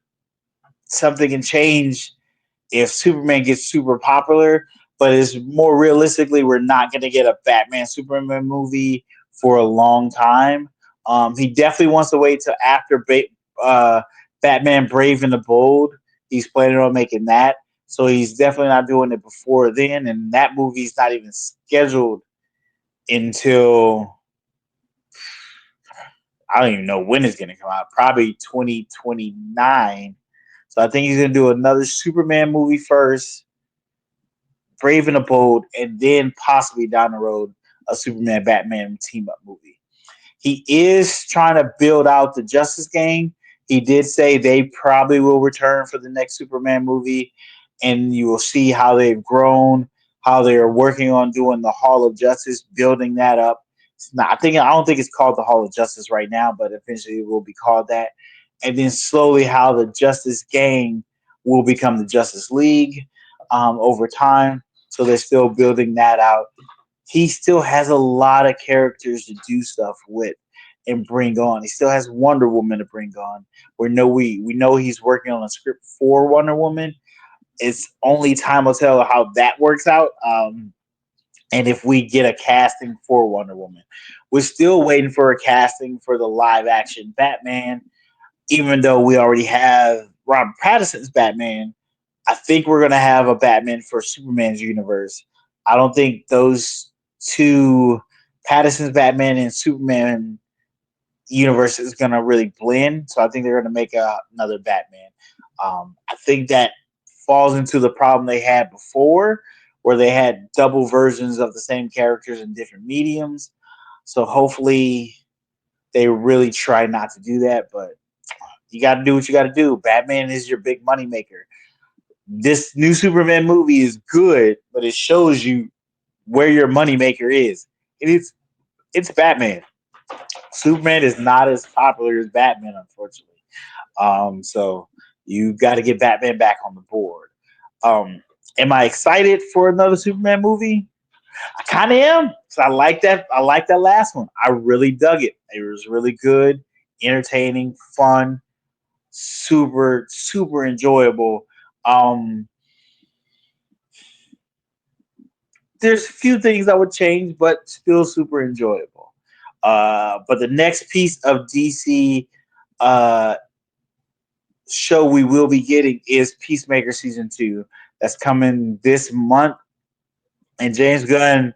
something can change if Superman gets super popular. But it's more realistically, we're not going to get a Batman Superman movie for a long time. He definitely wants to wait till after Batman Brave and the Bold. He's planning on making that. So he's definitely not doing it before then. And that movie's not even scheduled until I don't even know when it's going to come out. Probably 2029. So I think he's going to do another Superman movie first, Brave and the Bold, and then possibly down the road a Superman Batman team up movie. He is trying to build out the Justice Gang. He did say they probably will return for the next Superman movie, and you will see how they've grown, how they are working on doing the Hall of Justice, building that up. It's not, I don't think it's called the Hall of Justice right now, but eventually it will be called that. And then slowly how the Justice Gang will become the Justice League over time. So they're still building that out. He still has a lot of characters to do stuff with and bring on. He still has Wonder Woman to bring on. We know he's working on a script for Wonder Woman. It's only time will tell how that works out. And if we get a casting for Wonder Woman, we're still waiting for a casting for the live action Batman. Even though we already have Robert Pattinson's Batman, I think we're gonna have a Batman for Superman's universe. I don't think those two, Pattinson's Batman and Superman universe, is gonna really blend. So I think they're gonna make another Batman. I think that falls into the problem they had before, where they had double versions of the same characters in different mediums. So hopefully they really try not to do that. But you got to do what you got to do. Batman is your big money maker. This new Superman movie is good, but it shows you where your moneymaker is. It's Batman. Superman is not as popular as Batman, unfortunately. So you got to get Batman back on the board. Am I excited for another Superman movie? I kind of am. So I like that. I like that last one. I really dug it. It was really good, entertaining, fun, super enjoyable. Um, there's a few things I would change, but still super enjoyable. But the next piece of DC uh, show we will be getting is Peacemaker season 2. That's coming this month, and James Gunn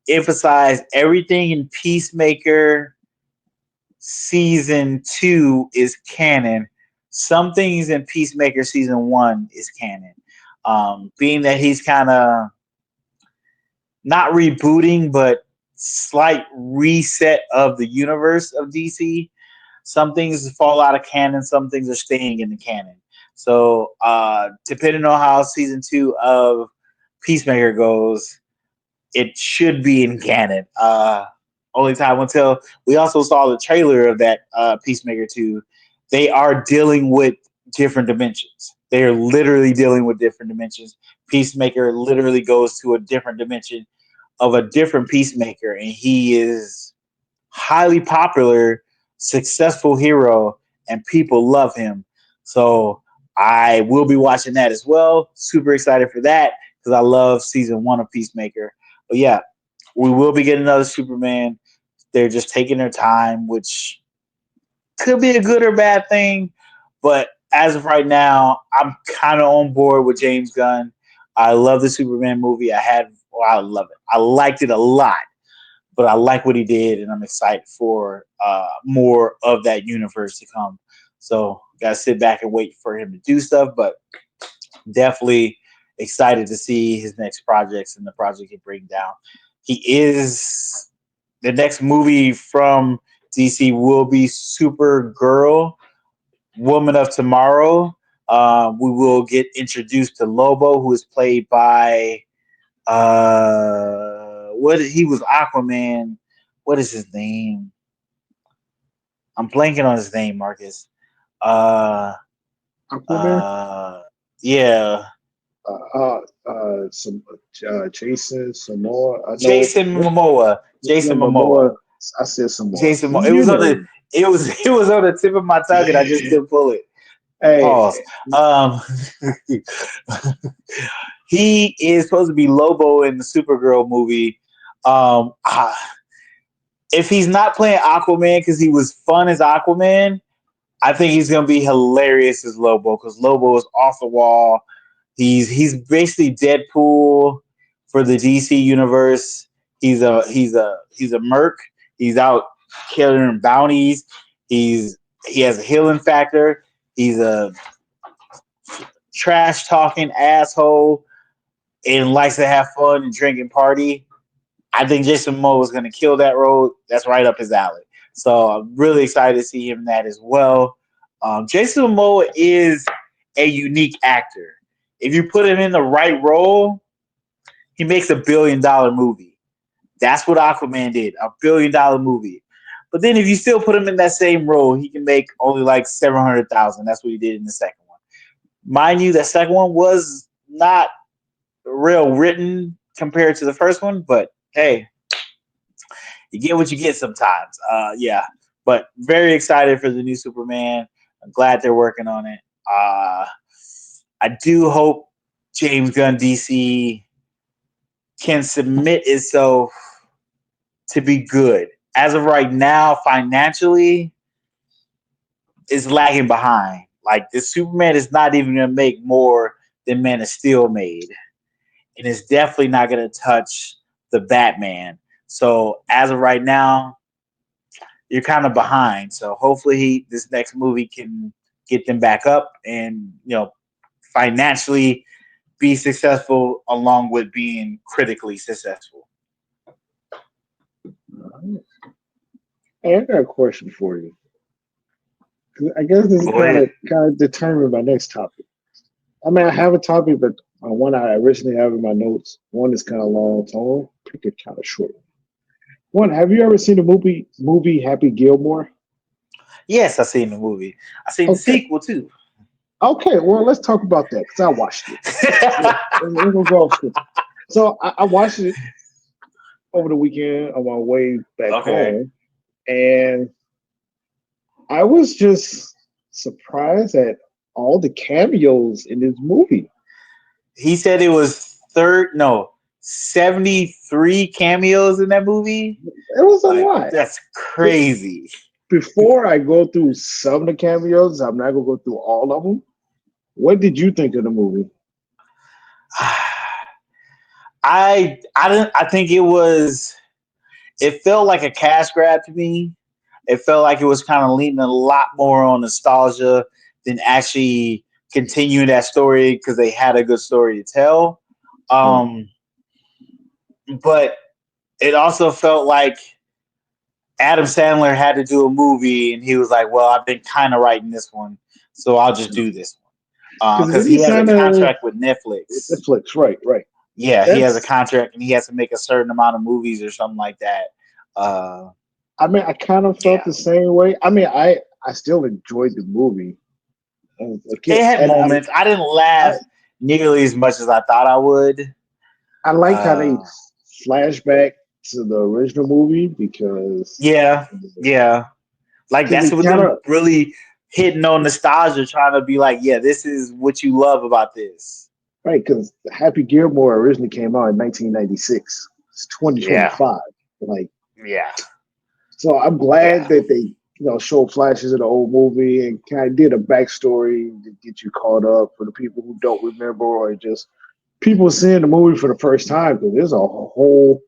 emphasized everything in Peacemaker season 2 is canon. Some things in Peacemaker season 1 is canon. Being that he's kind of not rebooting, but slight reset of the universe of DC. Some things fall out of canon, some things are staying in the canon. So, depending on how season 2 of Peacemaker goes, it should be in canon. Only time will tell. We also saw the trailer of that Peacemaker 2. They are dealing with different dimensions. They are literally dealing with different dimensions. Peacemaker literally goes to a different dimension of a different Peacemaker, and he is highly popular, successful hero, and people love him. So I will be watching that as well. Super excited for that because I love season 1 of Peacemaker. But yeah, we will be getting another Superman. They're just taking their time, which could be a good or bad thing. But as of right now, I'm kind of on board with James Gunn. I love the Superman movie. I love it. I liked it a lot, but I like what he did, and I'm excited for more of that universe to come. So, gotta sit back and wait for him to do stuff, but definitely excited to see his next projects and the project he bring down. He is the next movie from DC will be Supergirl, Woman of Tomorrow. We will get introduced to Lobo, who is played by what he was Aquaman. What is his name? I'm blanking on his name, Marcus. Uh, Aquaman. uh, yeah, Some Jason Samoa. I know. Jason Momoa. Yeah, Jason Momoa. Momoa. I said Samoa. Jason. It You was on the. know. It was on the tip of my tongue, and I just couldn't pull it. Hey, Pause. Um, he is supposed to be Lobo in the Supergirl movie. Um, ah, if he's not playing Aquaman because he was fun as Aquaman, I think he's gonna be hilarious as Lobo because Lobo is off the wall. He's basically Deadpool for the DC universe. He's a merc. He's out killing bounties. He has a healing factor. He's a trash talking asshole and likes to have fun and drink and party. I think Jason Momoa is going to kill that role. That's right up his alley. So I'm really excited to see him in that as well. Jason Momoa is a unique actor. If you put him in the right role, he makes $1 billion movie. That's what Aquaman did, $1 billion movie. But then if you still put him in that same role, he can make only like 700,000. That's what he did in the second one. Mind you, that second one was not real written compared to the first one, but hey, you get what you get sometimes. Yeah, but very excited for the new Superman. I'm glad they're working on it. I do hope James Gunn DC can submit itself to be good. As of right now, financially, is lagging behind. Like this Superman is not even going to make more than Man of Steel made, and it's definitely not going to touch the Batman. So as of right now, you're kind of behind. So hopefully this next movie can get them back up and financially be successful along with being critically successful. hey, I got a question for you. I guess this is Go ahead. kind of determine my next topic. I mean, I have a topic, but one I originally have in my notes. One is kind of long, so I'll pick it kind of short. One, have you ever seen the movie Happy Gilmore? Yes, I seen the movie. I seen the Okay, sequel too. okay. Well, let's talk about that because I watched it. Yeah, we're gonna go off script. So I watched it over the weekend on my way back Okay. home, and I was just surprised at all the cameos in this movie. He said it was 73 cameos in that movie. It was a Like, lot. that's crazy. Before I go through some of the cameos, I'm not gonna go through all of them. What did you think of the movie? I think it felt like a cash grab to me. It felt like it was kind of leaning a lot more on nostalgia than actually continuing that story because they had a good story to tell. Right. Um, but it also felt like Adam Sandler had to do a movie, and he was like, "Well, I've been kind of writing this one, so I'll just do this one." Because Because then he he has a kind of contract with Netflix. Netflix, right, right. Yeah, he has a That's. contract, and he has to make a certain amount of movies or something like that. Uh, I mean, I kind of felt yeah, the same way. I mean, I still enjoyed the movie. And it again, had and moments. I didn't I laugh nearly as much as I thought I would. I like how they Uh, flashback to the original movie because yeah, yeah. Like they that's what kind them of really hitting on nostalgia, trying to be like, yeah, this is what you love about this. right because Happy Gilmore originally came out in 1996. It's Yeah, 2025. Like, yeah, so I'm glad yeah, that they show flashes of the old movie and kind of did a backstory to get you caught up for the people who don't remember or just people seeing the movie for the first time because there's a whole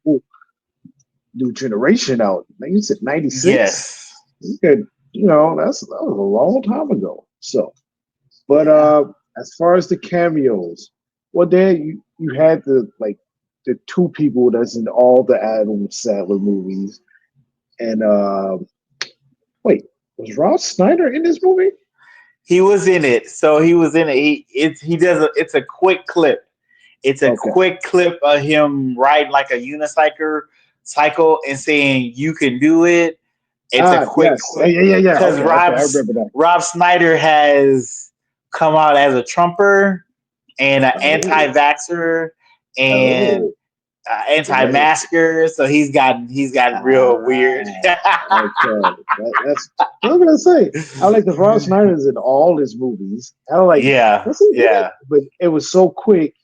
new generation out. Like you said, 96. yes, You could, that was a long time ago. So, but yeah, as far as the cameos, well, there you had the two people that's in all the Adam Sandler movies, and wait, was Ross Snyder in this movie? he was in it. So he was in it. He does it's a quick clip. It's a Okay. quick clip of him riding like a cycle and saying you can do it. It's a Ah, quick yes. clip Yeah. because Okay, okay. I remember that. Rob Snyder has come out as a Trumper and an Oh, anti-vaxxer and oh. Yeah. anti-masker. So he's gotten real weird. Ah, okay. That's what I'm gonna say. I like the Ross Snyder's in all his movies. I don't like Yeah, was he in it? yeah, But it was so quick.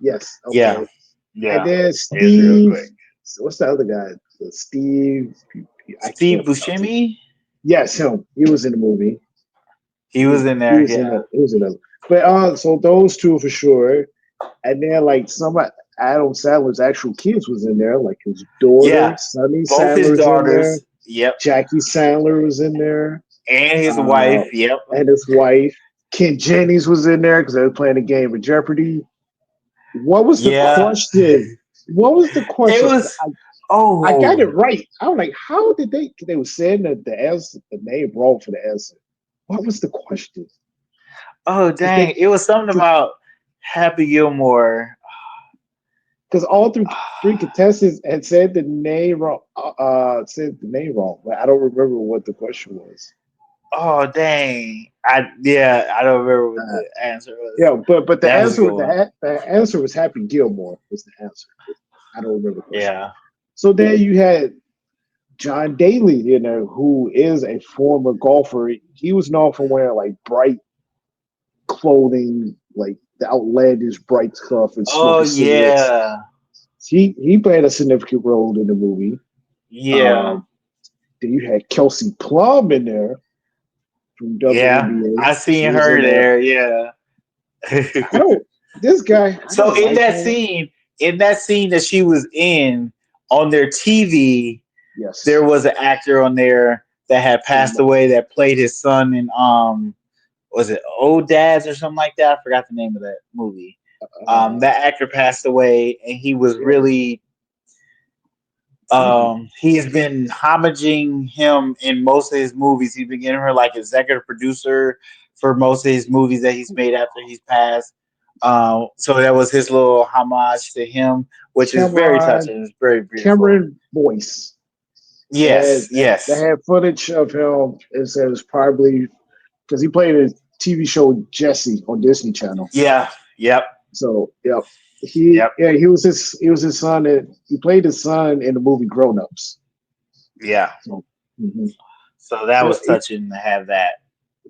Yes, yeah, okay. And yeah. then It's real Steve, quick. what's the other guy? Steve, I Steve can't pronounce it. Buscemi, Yes, him. He was in the movie. he was in He there. was in Yeah, it. He was in it. But so those two for sure. And then like some of Adam Sandler's actual kids was in there, like his daughter, yeah. Sonny Both his Sandler's in there, daughters. Yep, Jackie Sandler was in there, and his uh, wife. Yep. and his wife. Ken Jennings was in there because they were playing a game of Jeopardy. What was the Yeah. question? What was the It question? Because was. I got it Oh, right. I was like, how did they were saying that the answer, the name wrong for the answer. What was the question? oh, Because dang! It was something about Happy Gilmore. all three contestants had said the name wrong. Said the name wrong, but I don't remember what the question was. Oh, dang! I don't remember what Uh, the answer was. yeah, but the That was a answer good one. the answer was Happy Gilmore was the answer. I don't remember the question. Yeah. So then you had John Daly, who is a former golfer. He was known for wearing like bright clothing, like the outlandish bright stuff, and Oh smoking cigarettes. yeah. He played a significant role in the movie. Yeah. Um, then you had Kelsey Plum in there from Yeah. WNBA. I She seen was her in there. there. Yeah. I don't. This guy, I So don't like him. in that scene that she was in on their TV, Yes. there was an actor on there that had passed away that played his son in was it Old Dads or something like that? I forgot the name of that movie. Uh, That actor passed away, and he was yeah. really He has been homaging him in most of his movies. He's been getting her like executive producer for most of his movies that he's made after he's passed. So that was his little homage to him, which is very Cameron touching. It's very beautiful. Cameron Boyce. Yes, They yes, had footage of him. It says probably because he played a TV show Jesse on Disney Channel. yeah, yep, So yep, yep, he was his son. He played his son in the movie Grown Ups. yeah. So, mhm. So that Yeah, was touching to have that.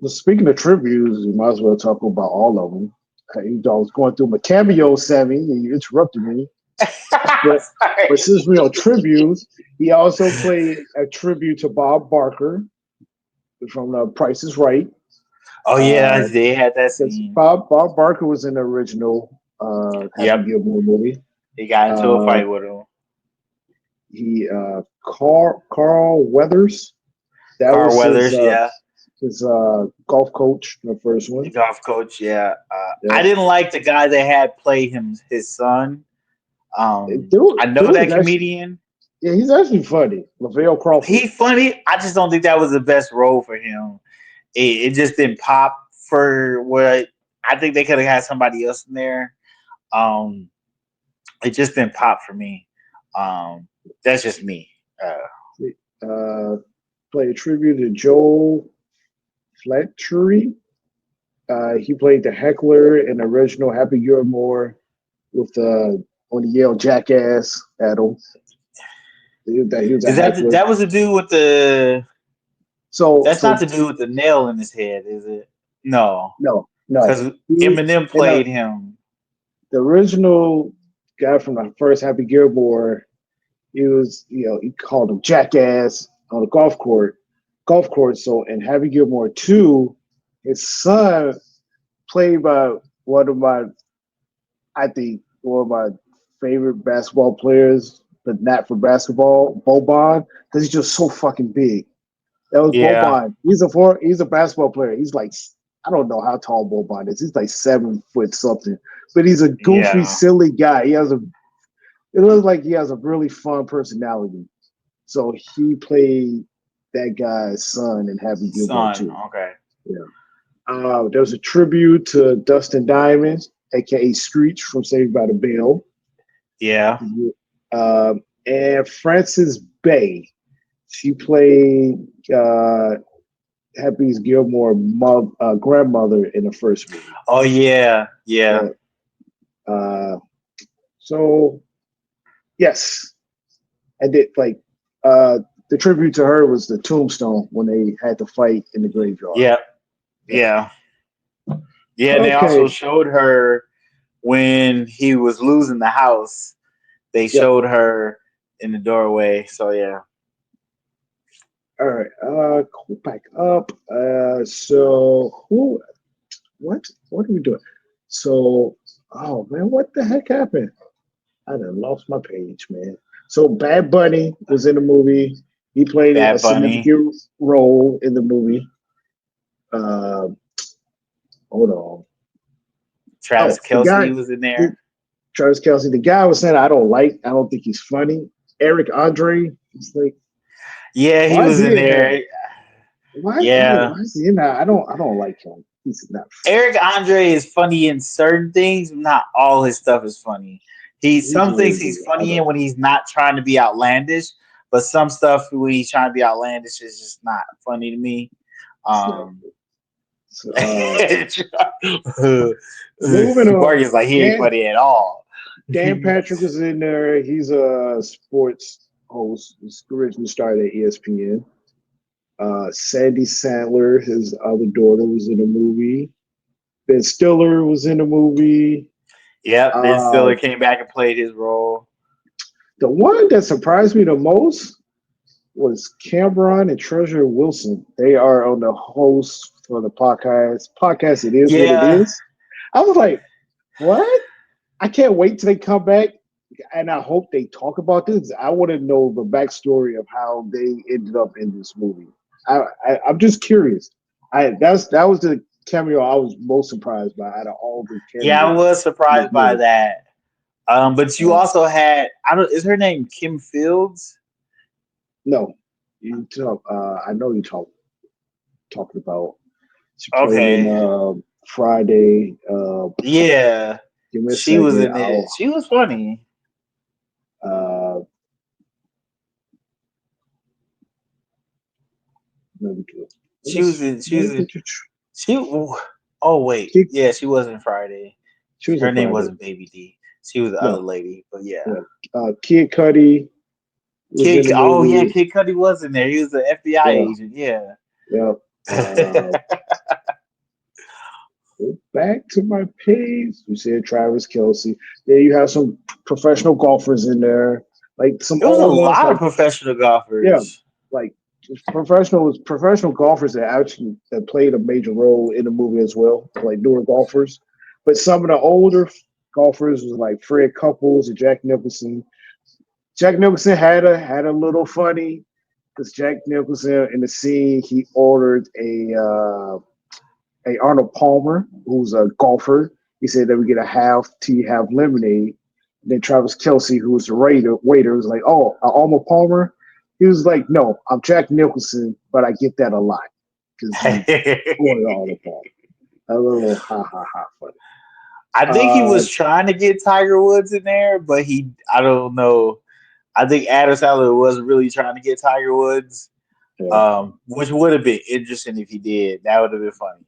well, speaking of tributes, you might as well talk about all of them. I was going through my cameo, Sammy, and you interrupted me. But Sorry. since we're on tributes, he also played a tribute to Bob Barker from Price is Right. Oh yeah, Uh, they had that because scene. Bob Barker was in the original Happy Yep, Gilmore movie. he got into a Uh, fight with him. he Carl Weathers. That Carl was Weathers, yeah. his golf coach, the first The one. golf coach, yeah. I Yep. didn't like the guy that had played him, his son. I know Dude is that actually comedian. yeah, he's actually funny. Lavelle Crawford. He's funny. I just don't think that was the best role for him. It just didn't pop for what I think they could have had somebody else in there. Um, it just didn't pop for me. That's just me. Uh, played a tribute to Joel Fletchery. He played the heckler in the original Happy Gilmore with on the Yale Jackass Adam. He was a Is that heckler. that was the dude with the? That's not So the dude with the nail in his head, is it? No, no. because He Eminem and played him. the original guy from the first Happy Gilmore, he was he called him Jackass on the golf course. So in Happy Gilmore 2, his son played by one of my I think one of my favorite basketball players, but not for basketball, Boban, because he's just so fucking big. That was Yeah, Boban. He's a basketball player. He's like I don't know how tall Boban is. He's like 7 foot something, but he's a goofy, yeah, silly guy. It looks like he has a really fun personality. So he played that guy's son in Happy Gilmore son. too. Okay. Yeah. There was a tribute to Dustin Diamond, aka Screech from Saved by the Bell. Yeah. And Frances Bay. She played Happy Gilmore grandmother in the first movie. Oh yeah, yeah, Yeah. Uh, so yes, I did like the tribute to her was the tombstone when they had to fight in the graveyard. yeah, Yeah. yeah, yeah. And they also Okay. showed her when he was losing the house. They Yep. showed her in the doorway. So yeah. All right. Go back up. So who? What are we doing? So, oh man, what the heck happened? I done lost my page, man. So Bad Bunny was in the movie. He played a Bad Bunny, significant role in the movie. Uh, hold on. Travis Oh, the Kelsey guy, was in the, there. Travis Kelsey. The guy was saying I don't think he's funny. Eric Andre. It's like, Yeah, he why is was he in in there? there. Yeah, Why is he in there? I don't like him. He's not funny. Eric Andre is funny in certain things. Not all his stuff is funny. He He's some things really he's I funny don't. in when he's not trying to be outlandish, but some stuff when he's trying to be outlandish is just not funny to me. So, Um, so, moving on. Marcus like he ain't Dan funny at all. Dan Patrick was in there. He's a sports host. He originally started at ESPN. Sandy Sandler, his other daughter, was in the movie. Ben Stiller was in the movie. Yep, Ben Uh, Stiller came back and played his role. the one that surprised me the most was Cameron and Treasure Wilson. They are on the host for the podcast. Podcast, it is what it Yeah, is. I was like, what? I can't wait till they come back, and I hope they talk about this. I want to know the backstory of how they ended up in this movie. I'm just curious. That was the cameo I was most surprised by out of all the yeah, I cameos was in this surprised by movie. that. But you Uh, also had I don't is her name Kim Fields? No, you talk. I know you talking about. She played in Okay, Friday. yeah, Give me a she was second. in it. She was funny. Uh, let me go. What She was is? in. She What was is in. it? She. Oh wait, She, yeah, she wasn't Friday. she was Her on name Friday. wasn't Baby D. She was the other No, lady. But yeah, yeah. Kid Cudi was in Kid. the Oh yeah, movie. Kid Cudi was in there. He was an FBI Yeah, agent. Yeah. yeah. Go back to my page. You said Travis Kelsey. Yeah, you have some professional golfers in there, like some It was a old ones, lot of like professional yeah, golfers. like professional golfers that actually that played a major role in the movie as well, like newer golfers. But some of the older golfers was like Fred Couples and Jack Nicholson. Jack Nicholson had a little funny because Jack Nicholson in the scene he ordered a Arnold Palmer, who's a golfer. He said that we get a half tea, half lemonade. And then Travis Kelsey, who was the waiter, was like, "Oh, Arnold Palmer." He was like, "No, I'm Jack Nicholson, but I get that a lot because he ordered Arnold Palmer." A little ha ha ha funny. I think he Uh, was trying to get Tiger Woods in there, but I don't know. I think Adam Sandler wasn't really trying to get Tiger Woods, yeah. which would have been interesting if he did. That would have been funny.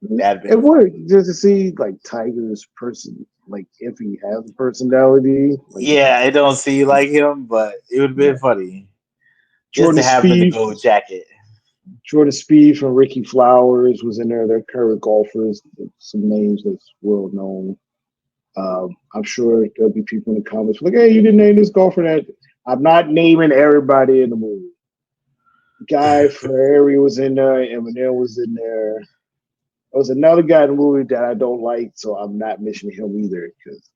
That'd It been funny. would just to see like Tiger's person, like if he has a personality, like Yeah, I don't see like him, but it would have been yeah. funny just Jordan to have him in the Spieth, gold jacket. Jordan Spieth and Ricky Flowers was in there. They're current golfers. Some names that's well known. I'm sure there'll be people in the comments like, "Hey, you didn't name this golfer that." I'm not naming everybody in the movie. Guy Fieri was in there. Eminem was in there. There was another guy in the movie that I don't like, so I'm not mentioning him either because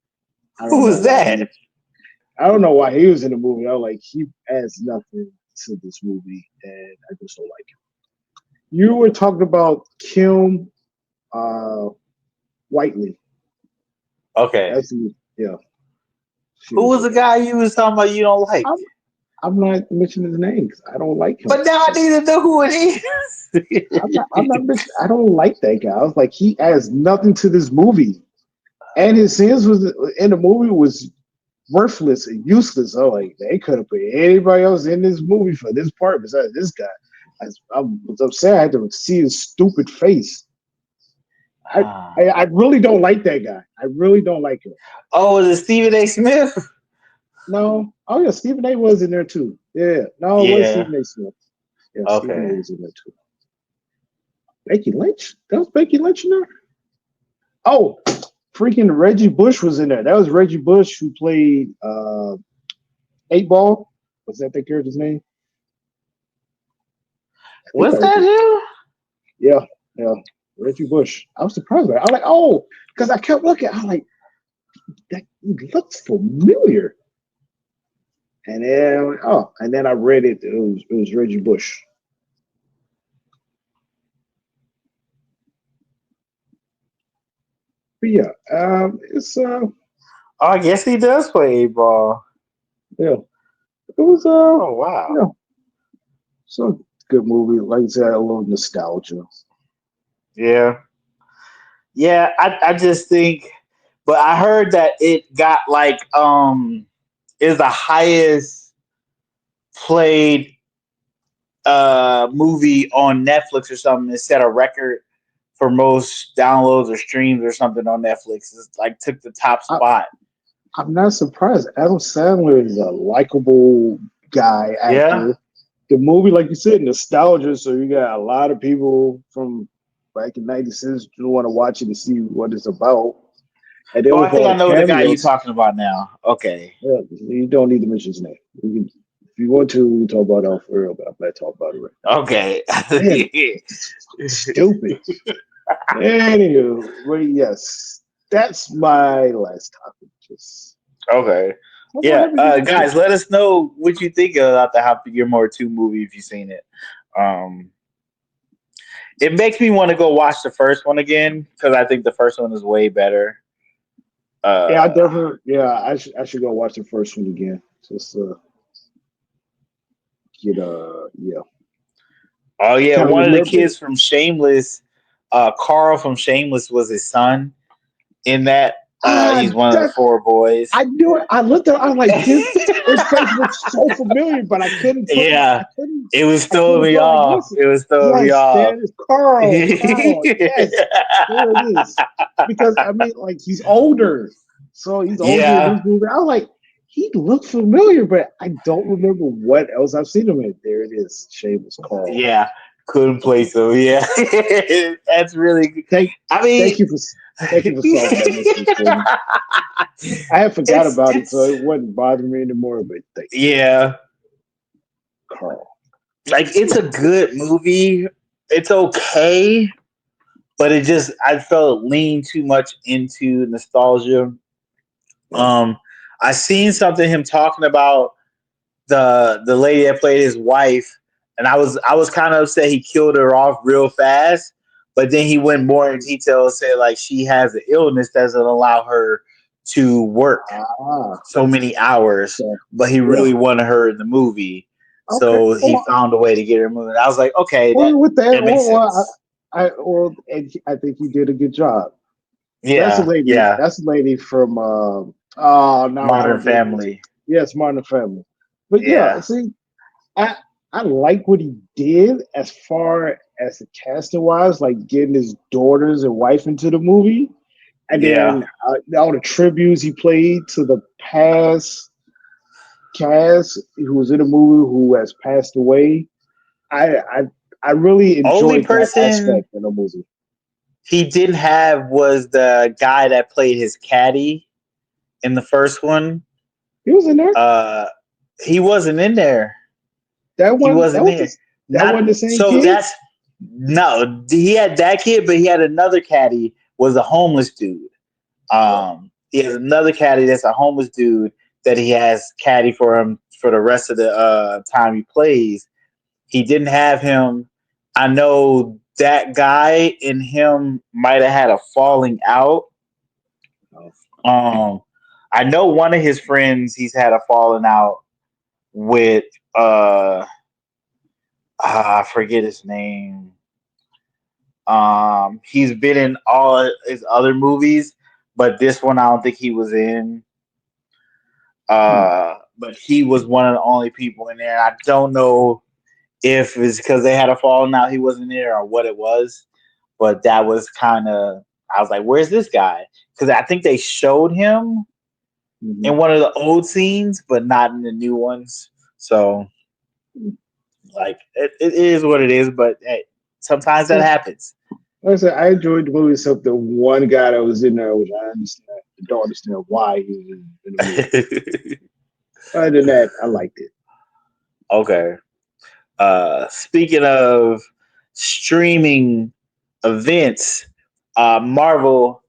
I Who don't know was why that? he. I don't know why he was in the movie. I was like he adds nothing to this movie, and I just don't like him. You were talking about Kim uh, Whiteley. Okay, That's yeah. She who was was in the there. guy you was talking about? You don't like, I'm I'm not mentioning his name because I don't like him. but now I Like, need to know who it is. I'm not mentioning. I don't like that guy. I was like, he adds nothing to this movie, and his scenes was in the movie was worthless and useless. I was like, they could have put anybody else in this movie for this part besides this guy. I was upset. I had to see his stupid face. I, Ah. I really don't like that guy. I really don't like him. Oh, was it Stephen A. Smith? No. Oh yeah, Stephen A. was in there too. Yeah. No, it was Yeah. Stephen A. Smith. Yeah, Stephen A. Okay. was in there too. Becky Lynch? That was Becky Lynch in there? Oh, freaking Reggie Bush was in there. That was Reggie Bush who played Eight Ball. Was that character's name? I think Was that was that it. him? Yeah, yeah. Reggie Bush. I was surprised by it. I was like, oh, because I kept looking. I was like, that looks familiar. And then and then I read it. It was Reggie Bush. But yeah, it's Oh, I guess he does play A-ball. yeah, it was Oh wow. yeah, so good movie. Like I said, a little nostalgia. Yeah. Yeah, I just think, but I heard that it got like is the highest played movie on Netflix or something. It set a record for most downloads or streams or something on Netflix. It's like took the top I, spot. I'm not surprised. Adam Sandler is a likable guy Yeah. actor. The movie, like you said, nostalgia. So you got a lot of people from back in '96 who want to watch it to see what it's about. And then Oh, I with think all I the know the guy you're cameos, talking about now. Okay. yeah, you don't need to mention his name. If you want to, we can talk about it off air, but I'm not talking about it right Okay. now. Man, stupid. Anywho, well, yes, that's my last topic. Just Okay. talk about Yeah, Happy Gilmore too. guys, let us know what you think about the Happy Gilmore 2 movie if you've seen it. Um, it makes me want to go watch the first one again because I think the first one is way better. Yeah, I Uh, definitely. Yeah, I should go watch the first one again. Just Yeah, Oh yeah, kind of one of the remember it. kids from Shameless, Carl from Shameless was his son in that. Ah, He's one of the that four boys. I knew it. I looked at. I was like, this. His face looks so familiar, but Yeah, it was I throwing couldn't me put like, off. yes, It was throwing me yes, off. there it is, Carl. Carl, yes, there it is. Because I mean, like he's older, so he's older in Yeah, this movie. I was like, he looked familiar, but I don't remember what else I've seen him in. There it is, Shameless Carl. yeah, couldn't place him. Yeah, that's really good. Thank, I mean, thank you for, thank you for solving that mystery for me. I had forgot about it, so it's it wasn't bothering me anymore. But thank you, yeah, Carl. like it's a good movie. It's okay, but it just I felt it leaned too much into nostalgia. Yeah. Um, I seen something him talking about the lady that played his wife, and I was kind of upset he killed her off real fast. But then he went more in detail and said like she has an illness that doesn't allow her to work Ah, so many hours, so but he yeah. really wanted her in the movie, Okay. so he found a way to get her moving. I was like, okay, that With that, that makes sense. and I think you did a good job. That's a Yeah, lady. yeah, That's a lady from. Oh, now I'm Modern drawing blank. Family. Yes, Modern Family. But yeah, Yeah, see, I I like what he did as far as the casting wise, like getting his daughters and wife into the movie, and yeah. then all the tributes he played to the past cast who was in the movie who has passed away. I I I really Only enjoyed that person aspect in the movie. he didn't have was the guy that played his caddy in the first one. He was in there. Uh, he wasn't in there. That He one that wasn't was there. that wasn't Not the same so. kid. That's no. He had that kid, but he had another caddy. Was a homeless dude. Oh, He has another caddy that's a homeless dude that he has caddy for him for the rest of the time he plays. He didn't have him. I know that guy and him might have had a falling out. oh. Um, I know one of his friends he's had a falling out with. I forget his name. He's been in all his other movies, but this one I don't think he was in. Hmm. But he was one of the only people in there. I don't know if it's because they had a falling out he wasn't there or what it was, but that was kind of I was like, "Where's this guy?" Because I think they showed him Hmm. in one of the old scenes, but not in the new ones. So, like, it is what it is. But hey, sometimes that Yeah. happens. Like I said, I enjoyed the movie except the one guy that was in there, which I understand. I don't understand why he was in the movie. Other than that, I liked it. Okay. Speaking of streaming events, Marvel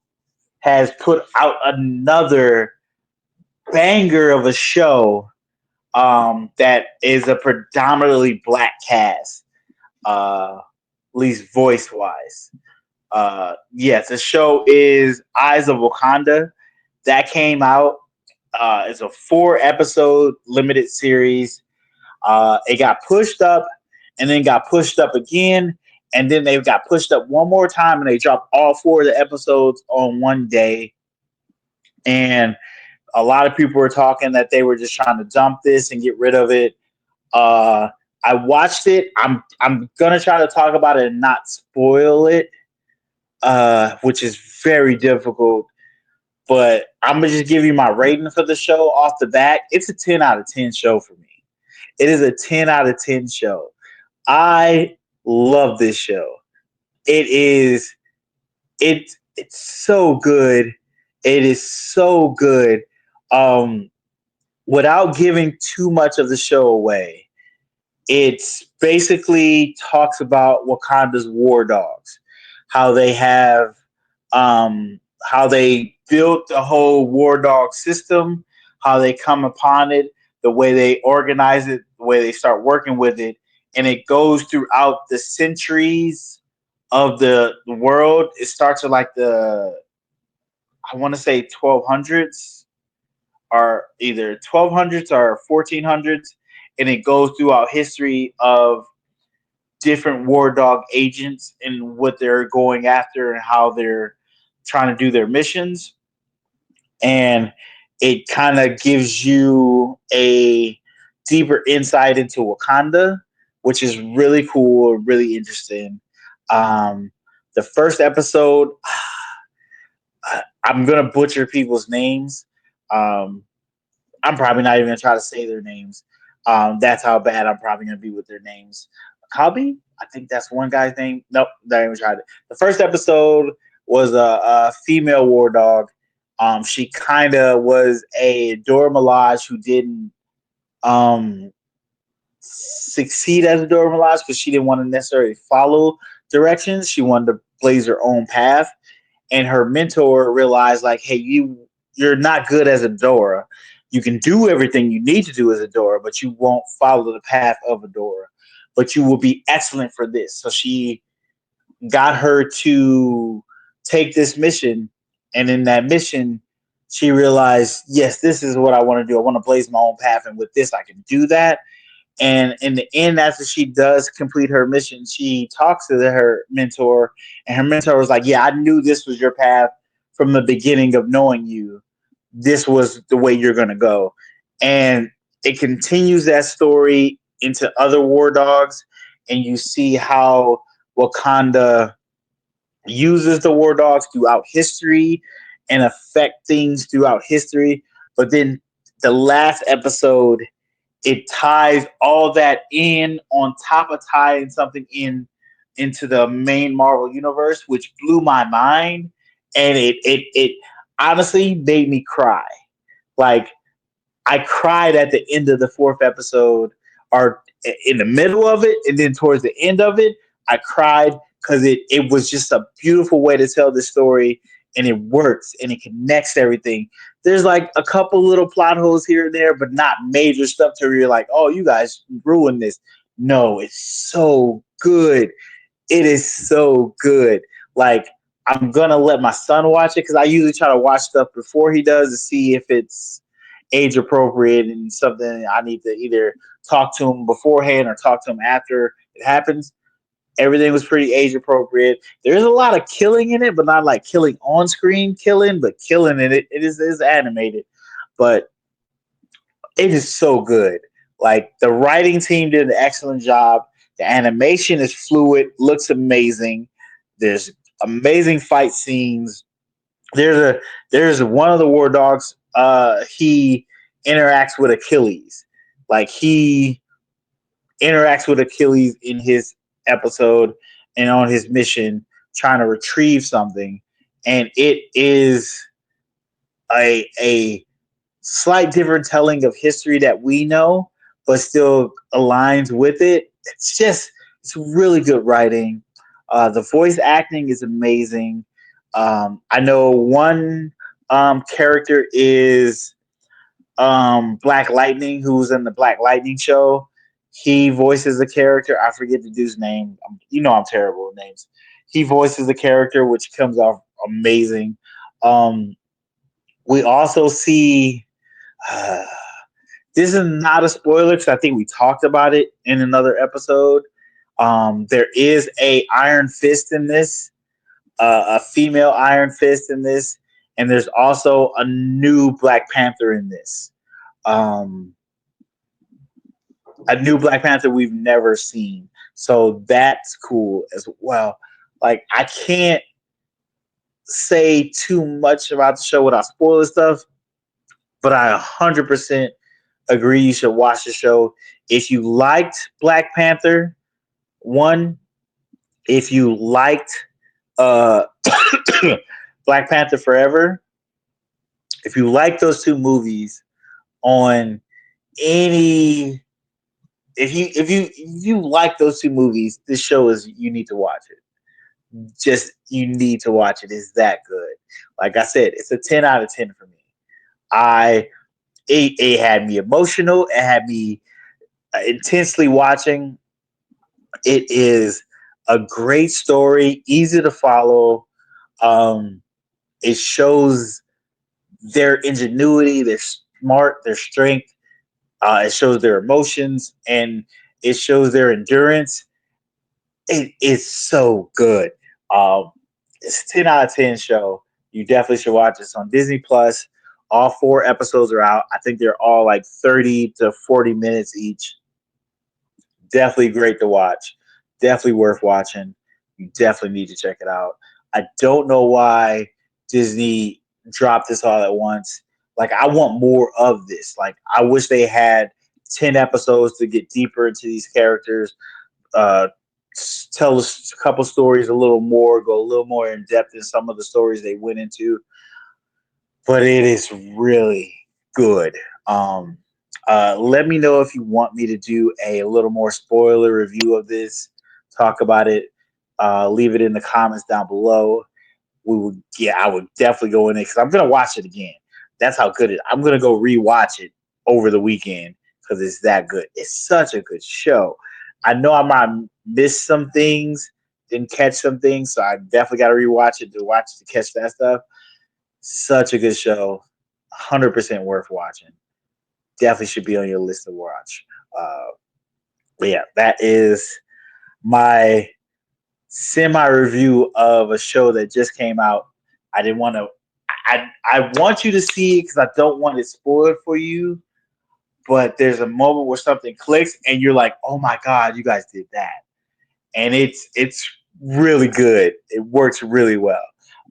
has put out another banger of a show that is a predominantly black cast, at least voice wise. Yes, the show is Eyes of Wakanda. That came out. It's a 4 episode limited series. It got pushed up and then got pushed up again. And then they got pushed up one more time and they dropped all 4 of the episodes on one day. And a lot of people were talking that they were just trying to dump this and get rid of it. Uh, I watched it. I'm gonna try to talk about it and not spoil it, which is very difficult. But I'm gonna just give you my rating for the show off the bat. It's a 10 out of 10 show for me. It is a 10 out of 10 show. I love this show. It is it's so good. It is so good. Um, Without giving too much of the show away, it's basically talks about Wakanda's war dogs, how they have, how they built the whole war dog system, how they come upon it, the way they organize it, the way they start working with it, and it goes throughout the centuries of the world. It starts with like the I want to say 1200s or either 1200s or 1400s, and it goes throughout history of different war dog agents and what they're going after and how they're trying to do their missions. And it kind of gives you a deeper insight into Wakanda, which is really cool, really interesting. Um, the first episode, I'm gonna butcher people's names. Um, I'm probably not even gonna try to say their names. That's how bad I'm probably gonna be with their names. Cubby, I think that's one guy's name. Nope, not even tried it. The first episode was a female war dog. She kind of was a Dora Milaje who didn't um, succeed as a Dora Milaje because she didn't want to necessarily follow directions. She wanted to blaze her own path, and her mentor realized like, hey, you're not good as a Dora. You can do everything you need to do as a Dora, but you won't follow the path of a Dora. But you will be excellent for this. So she got her to take this mission, and in that mission, she realized, yes, this is what I want to do. I want to blaze my own path, and with this, I can do that. And in the end, after she does complete her mission, she talks to her mentor, and her mentor was like, yeah, I knew this was your path from the beginning of knowing you. This was the way you're going to go. And it continues that story into other war dogs, and you see how Wakanda uses the war dogs throughout history and affect things throughout history. But then the last episode, it ties all that in on top of tying something in into the main Marvel universe, which blew my mind, and it honestly made me cry. Like I cried at the end of the fourth episode, or in the middle of it, and then towards the end of it, I cried because it was just a beautiful way to tell the story, and it works and it connects everything. There's like a couple little plot holes here and there, but not major stuff to where you're like, oh, you guys ruined this. No, it's so good. It is so good. Like I'm gonna let my son watch it because I usually try to watch stuff before he does to see if it's age appropriate and something I need to either talk to him beforehand or talk to him after it happens. Everything was pretty age appropriate. There's a lot of killing in it, but not like killing on screen killing, but killing in it. It is animated, but it is so good. Like the writing team did an excellent job. The animation is fluid, looks amazing. There's amazing fight scenes. There's a there's one of the war dogs. He interacts with Achilles. Like he interacts with Achilles in his episode and on his mission, trying to retrieve something, and it is a slight different telling of history that we know, but still aligns with it. It's really good writing. The voice acting is amazing. I know one character is Black Lightning, who's in the Black Lightning show. He voices a character. I forget the dude's name. You know I'm terrible with names. He voices a character, which comes off amazing. Um, we also see. Uh, this is not a spoiler because I think we talked about it in another episode. There is a Iron Fist in this, a female Iron Fist in this, and there's also a new Black Panther in this. Um, a new Black Panther we've never seen, so that's cool as well. Like I can't say too much about the show without spoiling stuff, but I 100% agree you should watch the show. If you liked Black Panther, one, if you liked uh, Black Panther Forever, if you like those two movies on any if you like those two movies, this show is you need to watch it. Just you need to watch it. It's that good. Like I said, it's a 10 out of 10 for me. I it had me emotional. It had me intensely watching. It is a great story, easy to follow. Um, it shows their ingenuity, their smart, their strength. It shows their emotions and it shows their endurance. It is so good. Um, it's a 10 out of 10 show. You definitely should watch this on Disney Plus. All 4 episodes are out. I think they're all like 30 to 40 minutes each. Definitely great to watch. Definitely worth watching. You definitely need to check it out. I don't know why Disney dropped this all at once. Like, I want more of this. Like, I wish they had 10 episodes to get deeper into these characters, uh, tell us a couple stories a little more, go a little more in depth in some of the stories they went into. But it is really good. Um, let me know if you want me to do a little more spoiler review of this. Talk about it. Leave it in the comments down below. I would definitely go in it because I'm gonna watch it again. That's how good it is. I'm gonna go rewatch it over the weekend because it's that good. It's such a good show. I know I might miss some things, didn't catch some things, so I definitely got to rewatch it to catch that stuff. Such a good show, 100% worth watching. Definitely should be on your list to watch. Uh, but yeah, that is my semi review of a show that just came out. I didn't want to. I want you to see it because I don't want it spoiled for you. But there's a moment where something clicks and you're like, "Oh my god, you guys did that!" And it's really good. It works really well.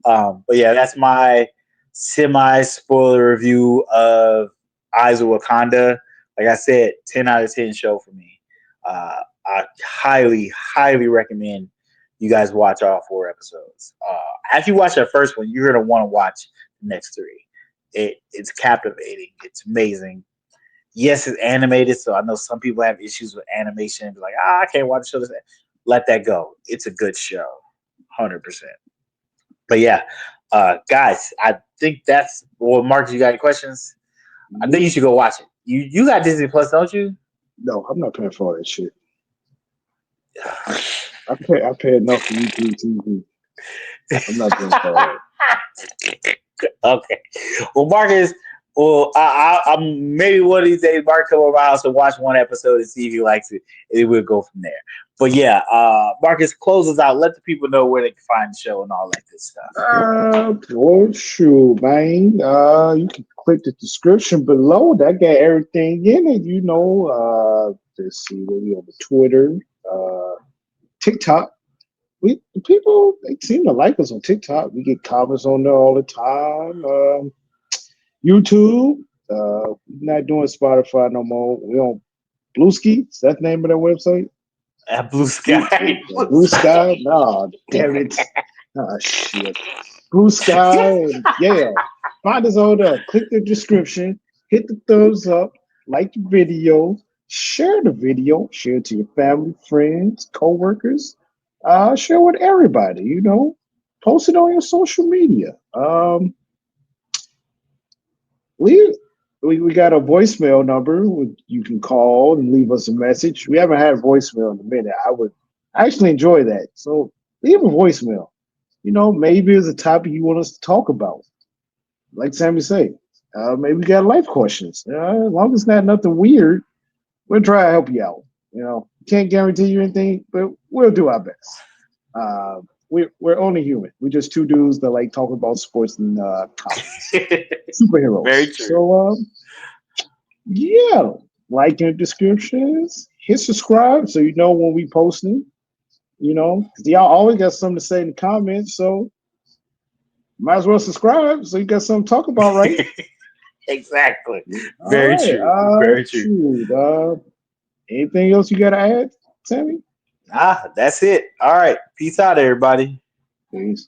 But yeah, that's my semi spoiler review of Eyes of Wakanda. Like I said, 10 out of 10 show for me. I highly recommend you guys watch all 4 episodes. After you watch that first one, you're gonna want to watch the next 3. It's captivating. It's amazing. Yes, it's animated, so I know some people have issues with animation. Be like, I can't watch the show. Let that go. It's a good show, 100%. But yeah, guys, I think that's. Well, Mark, you got any questions? I think you should go watch it. You got Disney Plus, don't you? No, I'm not paying for all that shit. I pay enough for YouTube TV. I'm not paying for all that. Okay. Well, Marcus. Well, I'm maybe one of these days, Mark come over my house and watch 1 episode and see if he likes it, and we'll go from there. But yeah, Marcus, close us out. Let the people know where they can find the show and all that good stuff. Well, shoot, man. You can click the description below. That got everything in it. Let's see, we on the Twitter, TikTok. The people they seem to like us on TikTok. We get comments on there all the time. YouTube. We're not doing Spotify no more. We on Blueski. Is that the name of their website? Blue Sky. Blue Sky? No, damn it. Ah, shit. Blue Sky. And yeah. Find us on there. Click the description. Hit the thumbs up. Like the video. Share the video. Share it to your family, friends, co-workers. Share with everybody, Post it on your social media. We got a voicemail number you can call and leave us a message. We haven't had a voicemail in a minute. I would actually enjoy that. So leave a voicemail. Maybe it's a topic you want us to talk about. Like Sammy say, maybe we got life questions. As long as it's not nothing weird, we'll try to help you out. Can't guarantee you anything, but we'll do our best. We're only human. We're just 2 dudes that like talking about sports and comics, superheroes. Very true. So yeah, like in the descriptions, hit subscribe so you know when we posting. Because y'all always got something to say in the comments, so might as well subscribe so you got something to talk about, right? Exactly. All Very right. true. Very true. Shoot, anything else you got to add, Sammy? That's it. All right. Peace out, everybody. Peace.